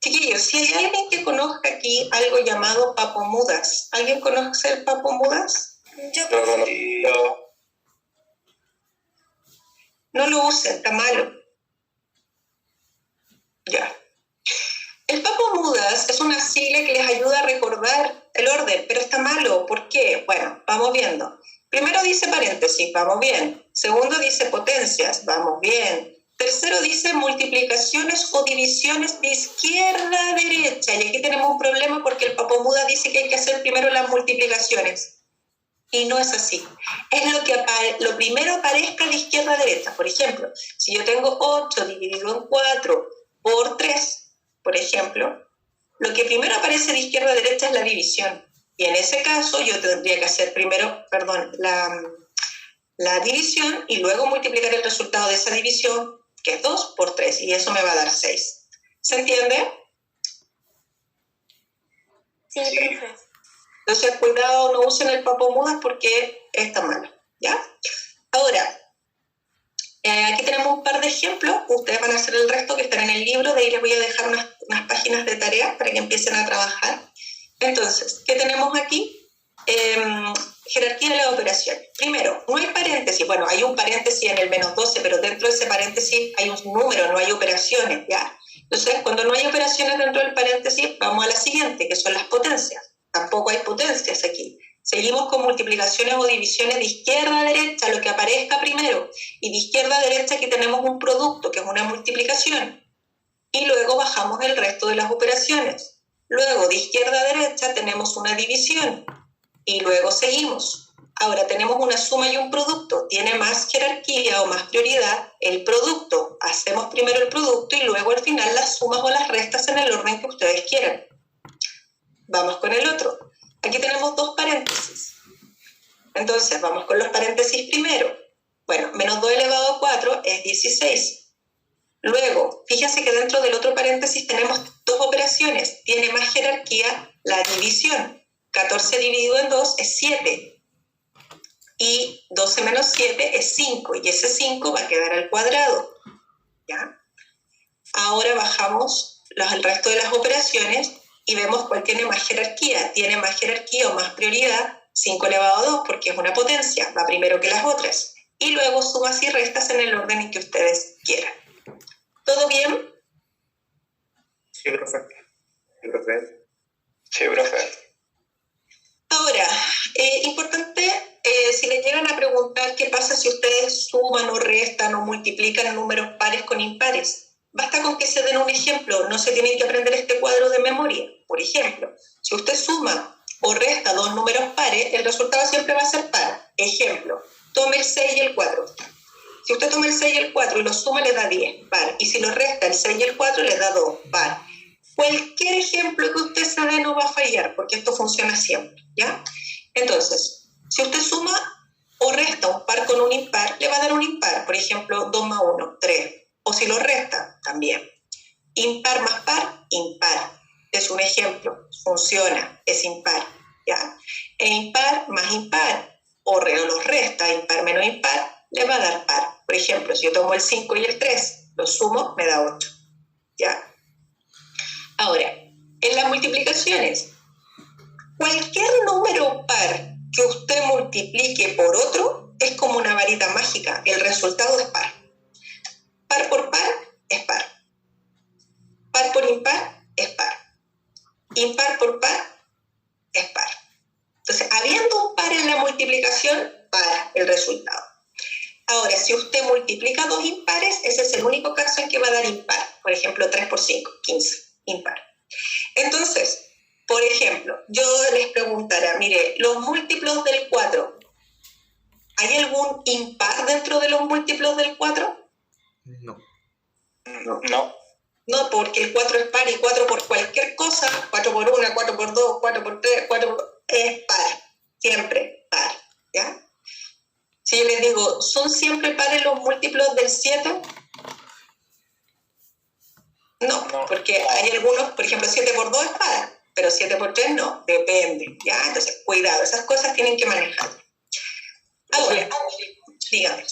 Chiquillos, si hay alguien que conozca aquí algo llamado papomudas, ¿alguien conoce el papomudas? Yo, Yo profe. conozco. No lo usen, está malo. Ya. El papomudas es una sigla que les ayuda a recordar el orden, pero está malo. ¿Por qué? Bueno, vamos viendo. Primero dice paréntesis, vamos bien. Segundo dice potencias, vamos bien. Tercero dice multiplicaciones o divisiones de izquierda a derecha. Y aquí tenemos un problema porque el Papamudas dice que hay que hacer primero las multiplicaciones. Y no es así. Es lo primero aparezca de izquierda a derecha. Por ejemplo, si yo tengo 8 dividido en 4 por 3, por ejemplo, lo que primero aparece de izquierda a derecha es la división. Y en ese caso yo tendría que hacer primero, la división y luego multiplicar el resultado de esa división, que es 2 por 3, y eso me va a dar 6. ¿Se entiende? Sí, profe. Entonces, cuidado, no usen el Papamudas porque está malo, ¿ya? Ahora, aquí tenemos un par de ejemplos. Ustedes van a hacer el resto que están en el libro. De ahí les voy a dejar unas páginas de tarea para que empiecen a trabajar. Entonces, ¿qué tenemos aquí? Jerarquía de las operaciones. Primero, no hay paréntesis. Bueno, hay un paréntesis en el menos 12, pero dentro de ese paréntesis hay un número, no hay operaciones, ¿ya? Entonces, cuando no hay operaciones dentro del paréntesis, vamos a la siguiente, que son las potencias. Tampoco hay potencias aquí. Seguimos con multiplicaciones o divisiones de izquierda a derecha, lo que aparezca primero. Y de izquierda a derecha aquí tenemos un producto, que es una multiplicación. Y luego bajamos el resto de las operaciones. Luego, de izquierda a derecha, tenemos una división. Y luego seguimos. Ahora tenemos una suma y un producto. Tiene más jerarquía o más prioridad el producto. Hacemos primero el producto y luego al final las sumas o las restas en el orden que ustedes quieran. Vamos con el otro. Aquí tenemos 2 paréntesis. Entonces, vamos con los paréntesis primero. Bueno, menos 2 elevado a 4 es 16. Luego, fíjense que dentro del otro paréntesis tenemos 2 operaciones. Tiene más jerarquía la división. 14 dividido en 2 es 7. Y 12 menos 7 es 5. Y ese 5 va a quedar al cuadrado. ¿Ya? Ahora bajamos el resto de las operaciones y vemos cuál tiene más jerarquía. Tiene más jerarquía o más prioridad 5 elevado a 2 porque es una potencia, va primero que las otras. Y luego sumas y restas en el orden en que ustedes quieran. ¿Todo bien? Sí, profe. Sí, profe. Sí, profe. Ahora, importante, si les llegan a preguntar qué pasa si ustedes suman o restan o multiplican números pares con impares. Basta con que se den un ejemplo, no se tienen que aprender este cuadro de memoria. Por ejemplo, si usted suma o resta 2 números pares, el resultado siempre va a ser par. Ejemplo, tome el 6 y el 4. Si usted toma el 6 y el 4 y lo suma, le da 10, par. Y si lo resta el 6 y el 4, le da 2, par. Cualquier ejemplo que usted se dé no va a fallar, porque esto funciona siempre, ¿ya? Entonces, si usted suma o resta un par con un impar, le va a dar un impar. Por ejemplo, 2 más 1, 3. O si lo resta, también. Impar más par, impar. Es un ejemplo, funciona, es impar, ¿ya? E impar más impar, o los resta, impar menos impar, le va a dar par. Por ejemplo, si yo tomo el 5 y el 3, lo sumo, me da 8, ¿ya? Ahora, en las multiplicaciones, cualquier número par que usted multiplique por otro es como una varita mágica, el resultado es par. Par por par es par. Par por impar es par. Impar por par es par. Entonces, habiendo un par en la multiplicación, par el resultado. Ahora, si usted multiplica 2 impares, ese es el único caso en que va a dar impar. Por ejemplo, 3 por 5, 15, impar. Entonces, por ejemplo, yo les preguntara, mire, los múltiplos del 4, ¿hay algún impar dentro de los múltiplos del 4? No. No. No, porque el 4 es par y 4 por cualquier cosa, 4 por 1, 4 por 2, 4 por 3, 4 por... es par, siempre par, ¿ya? Si yo les digo, ¿son siempre pares los múltiplos del 7? No, porque hay algunos, por ejemplo, 7 por 2 es par, pero 7 por 3 no, depende, ¿ya? Entonces, cuidado, esas cosas tienen que manejar. Ahora, dígame.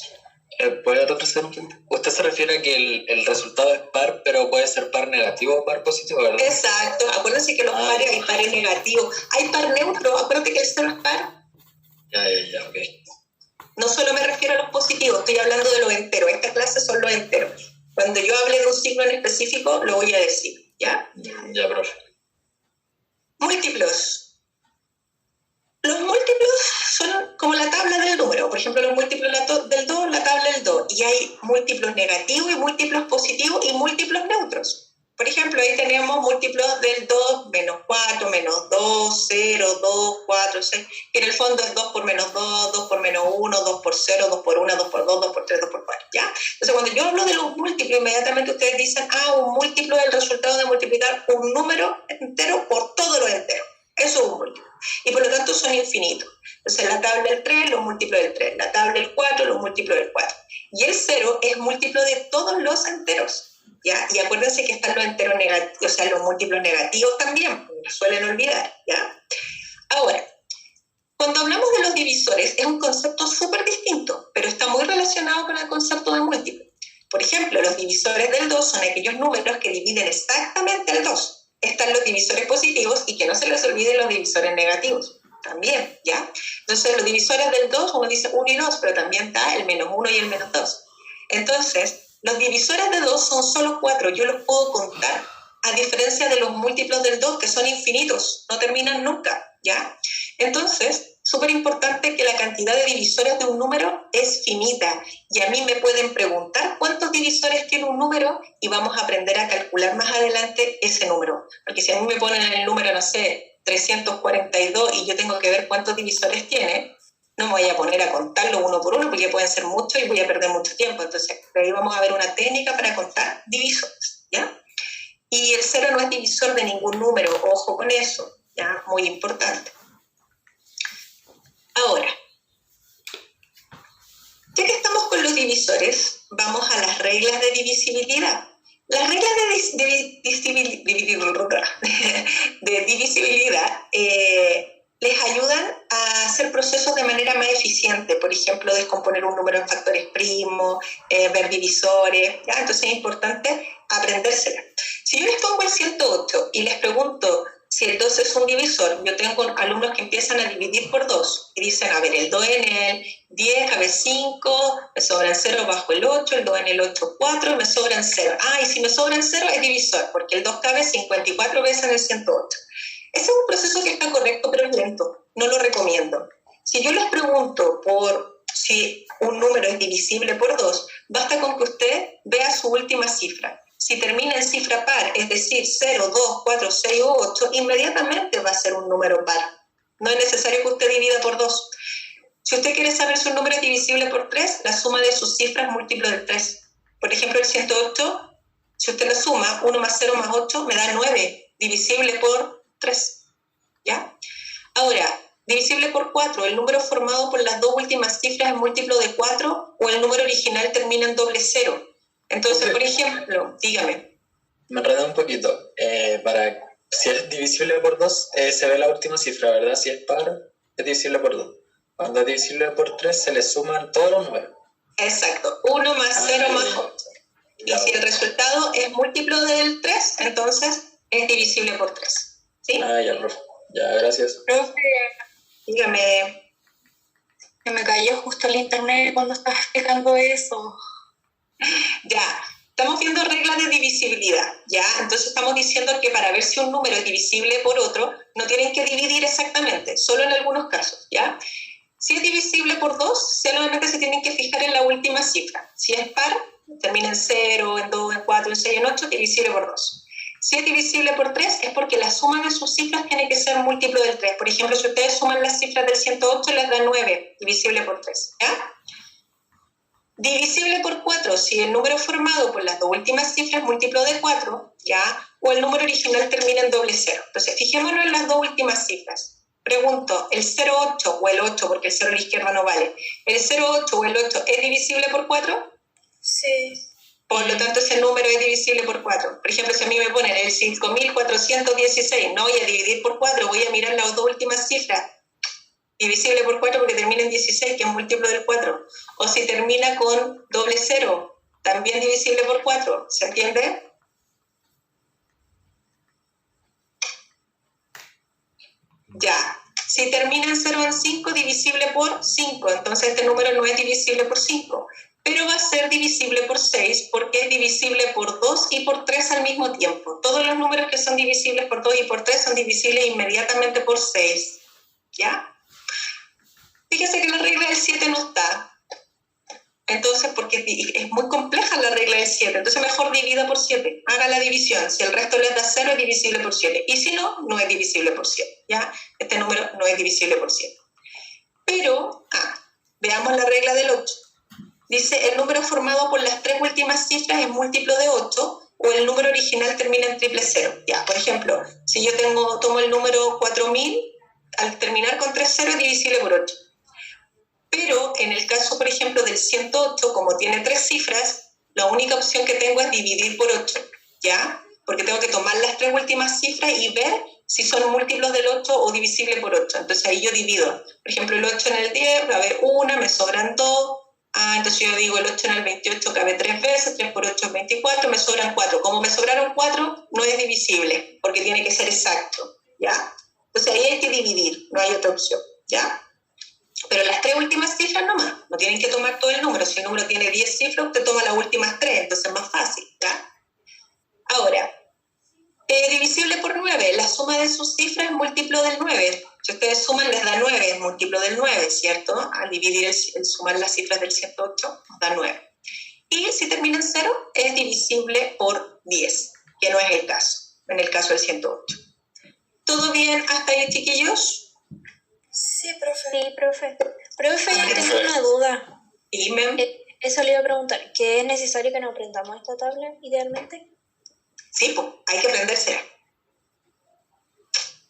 ¿Puede retroceder un poquito? Usted se refiere a que el resultado es par, pero puede ser par negativo o par positivo, ¿verdad? Exacto, acuérdense que los pares hay pares negativos, hay par neutro, acuérdate que el 0 es par. Ya, ok. No solo me refiero a los positivos, estoy hablando de los enteros, esta clase son los enteros. Cuando yo hable de un signo en específico, lo voy a decir, ¿ya? Ya, profe. Múltiplos. Los múltiplos son como la tabla del número. Por ejemplo, los múltiplos del 2, la tabla del 2. Y hay múltiplos negativos y múltiplos positivos y múltiplos neutros. Por ejemplo, ahí tenemos múltiplos del 2, menos 4, menos 2, 0, 2, 4, 6. Que en el fondo es 2 por menos 2, 2 por menos 1, 2 por 0, 2 por 1, 2 por 2, 2 por 3, 2 por 4. ¿Ya? Entonces, cuando yo hablo de los múltiplos, inmediatamente ustedes dicen, un múltiplo es el resultado de multiplicar un número entero por todo lo entero. Eso es un múltiplo. Y por lo tanto son infinitos. Entonces, la tabla del 3, los múltiplos del 3. La tabla del 4, los múltiplos del 4. Y el 0 es múltiplo de todos los enteros. ¿Ya? Y acuérdense que están los enteros negativos, o sea, los múltiplos negativos también, lo suelen olvidar, ¿ya? Ahora, cuando hablamos de los divisores, es un concepto súper distinto, pero está muy relacionado con el concepto de múltiplo. Por ejemplo, los divisores del 2 son aquellos números que dividen exactamente el 2. Están los divisores positivos y que no se les olviden los divisores negativos, también, ¿ya? Entonces, los divisores del 2, uno dice 1 y 2, pero también está el menos 1 y el menos 2. Entonces, los divisores de 2 son solo 4, yo los puedo contar, a diferencia de los múltiplos del 2, que son infinitos, no terminan nunca, ¿ya? Entonces, súper importante que la cantidad de divisores de un número es finita, y a mí me pueden preguntar cuántos divisores tiene un número, y vamos a aprender a calcular más adelante ese número, porque si a mí me ponen el número, no sé, 342, y yo tengo que ver cuántos divisores tiene, no me voy a poner a contarlo uno por uno porque pueden ser muchos y voy a perder mucho tiempo. Entonces, ahí vamos a ver una técnica para contar divisores, ¿ya? Y el 0 no es divisor de ningún número, ojo con eso, ¿ya? Muy importante. Ahora, ya que estamos con los divisores, vamos a las reglas de divisibilidad. Las reglas de divisibilidad les ayudan a hacer procesos de manera más eficiente, por ejemplo, descomponer un número en factores primos, ver divisores, ¿ya? Entonces es importante aprendérsela. Si yo les pongo el 108 y les pregunto si el 2 es un divisor, yo tengo alumnos que empiezan a dividir por 2 y dicen, a ver, el 2 en el 10 cabe 5, me sobran 0 bajo el 8, el 2 en el 8, 4, me sobran 0. Y si me sobran 0 es divisor, porque el 2 cabe 54 veces en el 108. Ese es un proceso que está correcto, pero es lento. No lo recomiendo. Si yo les pregunto por si un número es divisible por 2, basta con que usted vea su última cifra. Si termina en cifra par, es decir, 0, 2, 4, 6 o 8, inmediatamente va a ser un número par. No es necesario que usted divida por 2. Si usted quiere saber si un número es divisible por 3, la suma de sus cifras es múltiplo de 3. Por ejemplo, el 108, si usted lo suma, 1 más 0 más 8 me da 9, divisible por 3, ¿ya? Ahora, divisible por 4, el número formado por las dos últimas cifras es múltiplo de 4 o el número original termina en doble 0. Entonces, por ejemplo, dígame. Me enredé un poquito. Si es divisible por 2, se ve la última cifra, ¿verdad? Si es par, es divisible por 2. Cuando es divisible por 3, se le suman todos los números. Exacto, 1 más 0 más 8. Y si el resultado es múltiplo del 3, entonces es divisible por 3. ¿Sí? Ya, profe. Ya, gracias. Profe, Dígame. que me cayó justo el internet cuando estaba explicando eso. Ya, estamos viendo reglas de divisibilidad, ¿ya? Entonces estamos diciendo que para ver si un número es divisible por otro, no tienen que dividir exactamente, solo en algunos casos, ¿ya? Si es divisible por 2, solamente se tienen que fijar en la última cifra. Si es par, termina en 0, en 2, en 4, en 6, en 8, divisible por 2. Si es divisible por 3, es porque la suma de sus cifras tiene que ser múltiplo del 3. Por ejemplo, si ustedes suman las cifras del 108, les da 9, divisible por 3, ¿ya? Divisible por 4, si el número formado por las dos últimas cifras es múltiplo de 4, ¿ya? O el número original termina en doble 0. Entonces, fijémonos en las dos últimas cifras. Pregunto, ¿el 0,8 o el 8, porque el 0 a la izquierda no vale, ¿el 0,8 o el 8 es divisible por 4? Sí. Por lo tanto, ese número es divisible por 4. Por ejemplo, si a mí me ponen el 5.416, no voy a dividir por 4, voy a mirar las dos últimas cifras. Divisible por 4 porque termina en 16, que es múltiplo del 4. O si termina con doble 0, también divisible por 4. ¿Se entiende? Ya. Si termina en 0 en 5, divisible por 5. Entonces este número no es divisible por 5. Pero va a ser divisible por 6 porque es divisible por 2 y por 3 al mismo tiempo. Todos los números que son divisibles por 2 y por 3 son divisibles inmediatamente por 6. ¿Ya? Fíjese que la regla del 7 no está. Entonces, porque es muy compleja la regla del 7, entonces mejor divida por 7, haga la división. Si el resto les da 0, es divisible por 7. Y si no, no es divisible por 7. ¿Ya? Este número no es divisible por 7. Pero, veamos la regla del 8. Dice, el número formado por las 3 últimas cifras es múltiplo de 8 o el número original termina en triple 0. Ya, por ejemplo, si yo tomo el número 4000, al terminar con 3 ceros es divisible por 8. Pero en el caso, por ejemplo, del 108, como tiene 3 cifras, la única opción que tengo es dividir por 8, ¿ya? Porque tengo que tomar las 3 últimas cifras y ver si son múltiplos del 8 o divisible por 8. Entonces ahí yo divido. Por ejemplo, el 8 en el 10, va a haber 1, me sobran 2. Entonces yo digo el 8 en el 28 cabe 3 veces, 3 por 8 es 24, me sobran 4. Como me sobraron 4, no es divisible, porque tiene que ser exacto, ¿ya? Entonces ahí hay que dividir, no hay otra opción, ¿ya? Pero las 3 últimas cifras nomás, no tienen que tomar todo el número. Si el número tiene 10 cifras, usted toma las últimas 3, entonces es más fácil, ¿ya? Ahora, divisible por 9, la suma de sus cifras es múltiplo del 9. Si ustedes suman, les da 9, es múltiplo del 9, ¿cierto? Al dividir, el sumar las cifras del 108, nos da 9. Y si termina en 0, es divisible por 10, que no es el caso, en el caso del 108. ¿Todo bien hasta ahí, chiquillos? Sí, profe. Sí, profe. Profe, Ah, tengo profe. una duda. Dime. Eso le iba a preguntar. ¿Qué es necesario que nos aprendamos esta tabla, idealmente? Sí, pues, hay que aprendérsela.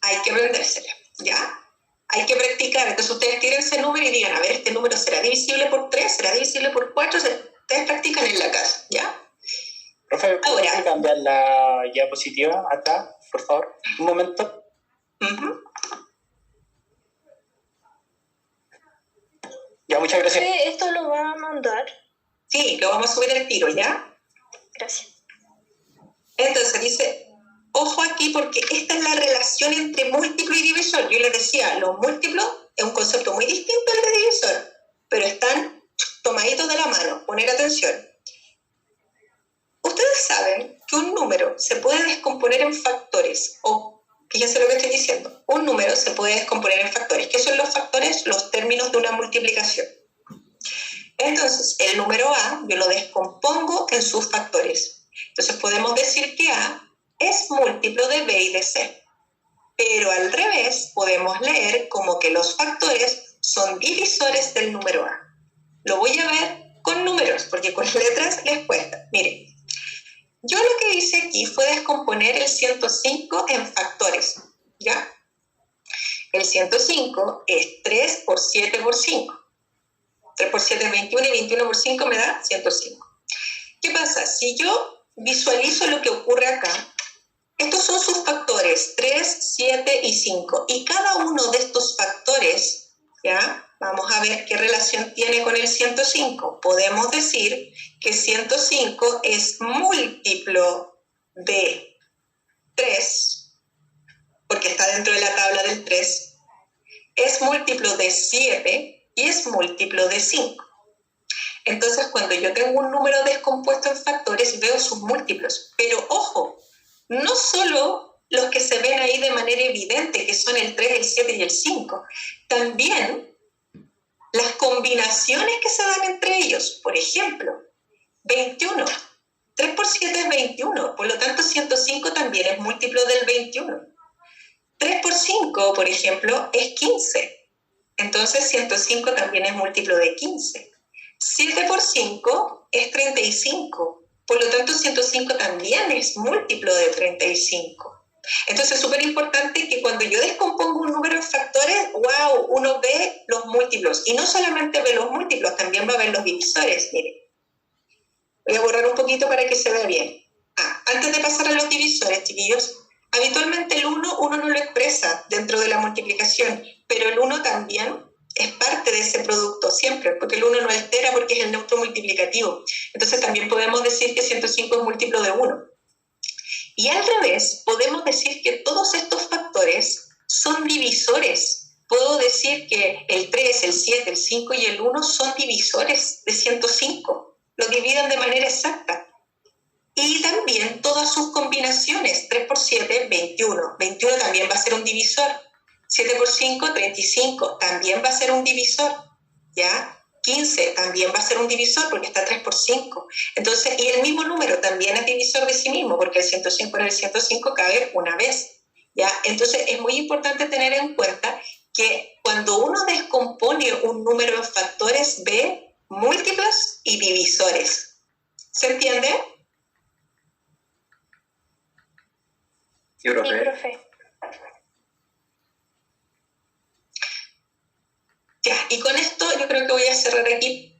Hay que aprendérsela, ¿ya? Hay que practicar. Entonces ustedes tiren ese número y digan, a ver, este número será divisible por 3, será divisible por 4. Ustedes practican en la casa, ¿ya? Profe, Ahora. ¿puede cambiar la diapositiva acá, por favor? Un momento. Uh-huh. Ya, muchas gracias. Profe, ¿esto lo va a mandar? Sí, lo vamos a subir al tiro, ¿ya? Gracias. Entonces dice, ojo aquí porque esta es la relación entre múltiplo y divisor. Yo les decía, los múltiplos es un concepto muy distinto al de divisor, pero están tomaditos de la mano. Poner atención. Ustedes saben que un número se puede descomponer en factores, o fíjense lo que estoy diciendo, un número se puede descomponer en factores. ¿Qué son los factores? Los términos de una multiplicación. Entonces, el número A yo lo descompongo en sus factores. Entonces podemos decir que A es múltiplo de B y de C. Pero al revés podemos leer como que los factores son divisores del número A. Lo voy a ver con números, porque con letras les cuesta. Miren, yo lo que hice aquí fue descomponer el 105 en factores, ¿ya? El 105 es 3 por 7 por 5. 3 por 7 es 21 y 21 por 5 me da 105. ¿Qué pasa? Si yo visualizo lo que ocurre acá, estos son sus factores, 3, 7 y 5. Y cada uno de estos factores, ¿ya? Vamos a ver qué relación tiene con el 105. Podemos decir que 105 es múltiplo de 3, porque está dentro de la tabla del 3. Es múltiplo de 7 y es múltiplo de 5. Entonces, cuando yo tengo un número descompuesto en factores, veo sus múltiplos. Pero, ojo, no solo los que se ven ahí de manera evidente, que son el 3, el 7 y el 5, también las combinaciones que se dan entre ellos. Por ejemplo, 21. 3 por 7 es 21, por lo tanto 105 también es múltiplo del 21. 3 por 5, por ejemplo, es 15. Entonces 105 también es múltiplo de 15. 7 por 5 es 35. Por lo tanto, 105 también es múltiplo de 35. Entonces es súper importante que cuando yo descompongo un número en factores, wow, uno ve los múltiplos. Y no solamente ve los múltiplos, también va a ver los divisores. Miren, voy a borrar un poquito para que se vea bien. Antes de pasar a los divisores, chiquillos, habitualmente el 1 uno no lo expresa dentro de la multiplicación, pero el 1 también es parte de ese producto siempre, porque el 1 no altera porque es el neutro multiplicativo. Entonces también podemos decir que 105 es múltiplo de 1. Y al revés, podemos decir que todos estos factores son divisores. Puedo decir que el 3, el 7, el 5 y el 1 son divisores de 105. Lo dividen de manera exacta. Y también todas sus combinaciones, 3 por 7, 21. 21 también va a ser un divisor. 7 por 5, 35, también va a ser un divisor, ¿ya? 15 también va a ser un divisor porque está 3 por 5. Entonces, y el mismo número también es divisor de sí mismo porque el 105 en el 105 cabe una vez, ¿ya? Entonces, es muy importante tener en cuenta que cuando uno descompone un número en factores, ve múltiplos y divisores. ¿Se entiende? Sí, Sí, profe. profe. Ya, y con esto yo creo que voy a cerrar aquí.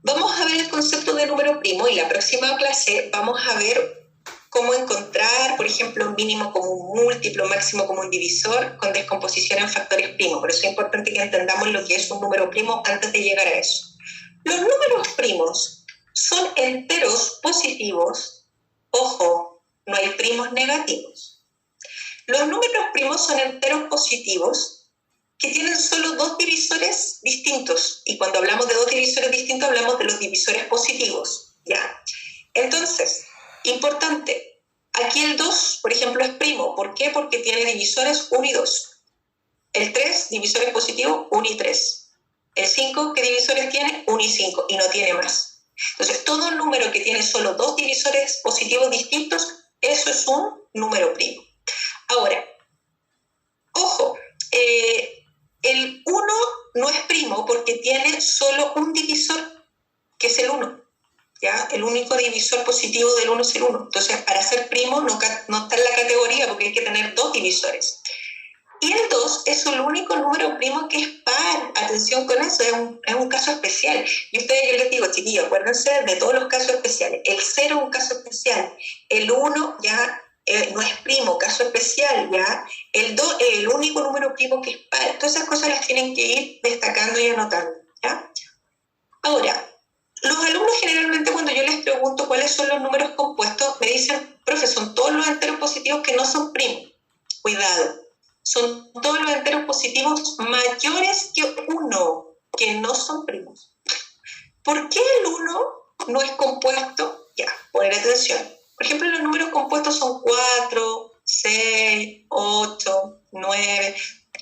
Vamos a ver el concepto de número primo y la próxima clase vamos a ver cómo encontrar, por ejemplo, un mínimo como un múltiplo, máximo como un divisor con descomposición en factores primos. Por eso es importante que entendamos lo que es un número primo antes de llegar a eso. Los números primos son enteros positivos. Ojo, no hay primos negativos. Los números primos son enteros positivos que tienen solo dos divisores distintos. Y cuando hablamos de dos divisores distintos, hablamos de los divisores positivos, ¿ya? Entonces, importante, aquí el 2, por ejemplo, es primo. ¿Por qué? Porque tiene divisores 1 y 2. El 3, divisores positivos 1 y 3. El 5, ¿qué divisores tiene? 1 y 5, y no tiene más. Entonces, todo número que tiene solo dos divisores positivos distintos, eso es un número primo. Ahora, ojo, el 1 no es primo porque tiene solo un divisor, que es el 1. ¿Ya? El único divisor positivo del 1 es el 1. Entonces, para ser primo no está en la categoría porque hay que tener dos divisores. Y el 2 es el único número primo que es par. Atención con eso, es un caso especial. Y ustedes, yo les digo, chiquillos, acuérdense de todos los casos especiales. El 0 es un caso especial. El 1 ya no es primo, caso especial, ¿ya? El 2 es el único número primo que es par. Todas esas cosas las tienen que ir destacando y anotando, ¿ya? Ahora, los alumnos generalmente cuando yo les pregunto cuáles son los números compuestos, me dicen, profe, son todos los enteros positivos que no son primos. Cuidado, son todos los enteros positivos mayores que 1, que no son primos. ¿Por qué el 1 no es compuesto? Ya, poner atención. Por ejemplo, los números compuestos son 4, 6, 8, 9.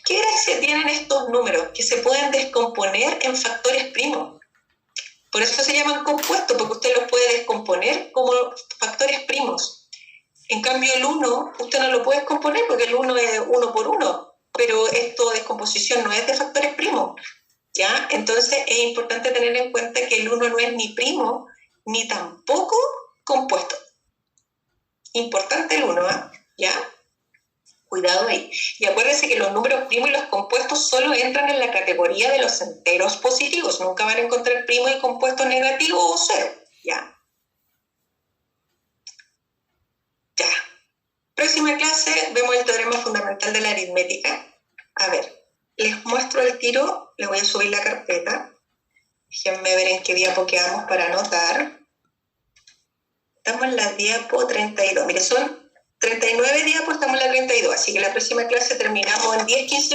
¿Qué gracia tienen estos números? Que se pueden descomponer en factores primos. Por eso se llaman compuestos, porque usted los puede descomponer como factores primos. En cambio, el 1, usted no lo puede descomponer porque el 1 es 1 por 1, pero esto de descomposición no es de factores primos, ¿ya? Entonces, es importante tener en cuenta que el 1 no es ni primo, ni tampoco compuesto. Importante el 1, ¿eh? ¿Ya? Cuidado ahí. Y acuérdense que los números primos y los compuestos solo entran en la categoría de los enteros positivos. Nunca van a encontrar primos y compuestos negativos o cero, ¿ya? Ya. Próxima clase vemos el teorema fundamental de la aritmética. A ver, les muestro el tiro. Les voy a subir la carpeta. Déjenme ver en qué diapo quedamos para anotar. Estamos en la diapo 32. Mire, son 39 diapos, estamos en la 32. Así que la próxima clase terminamos en 10-15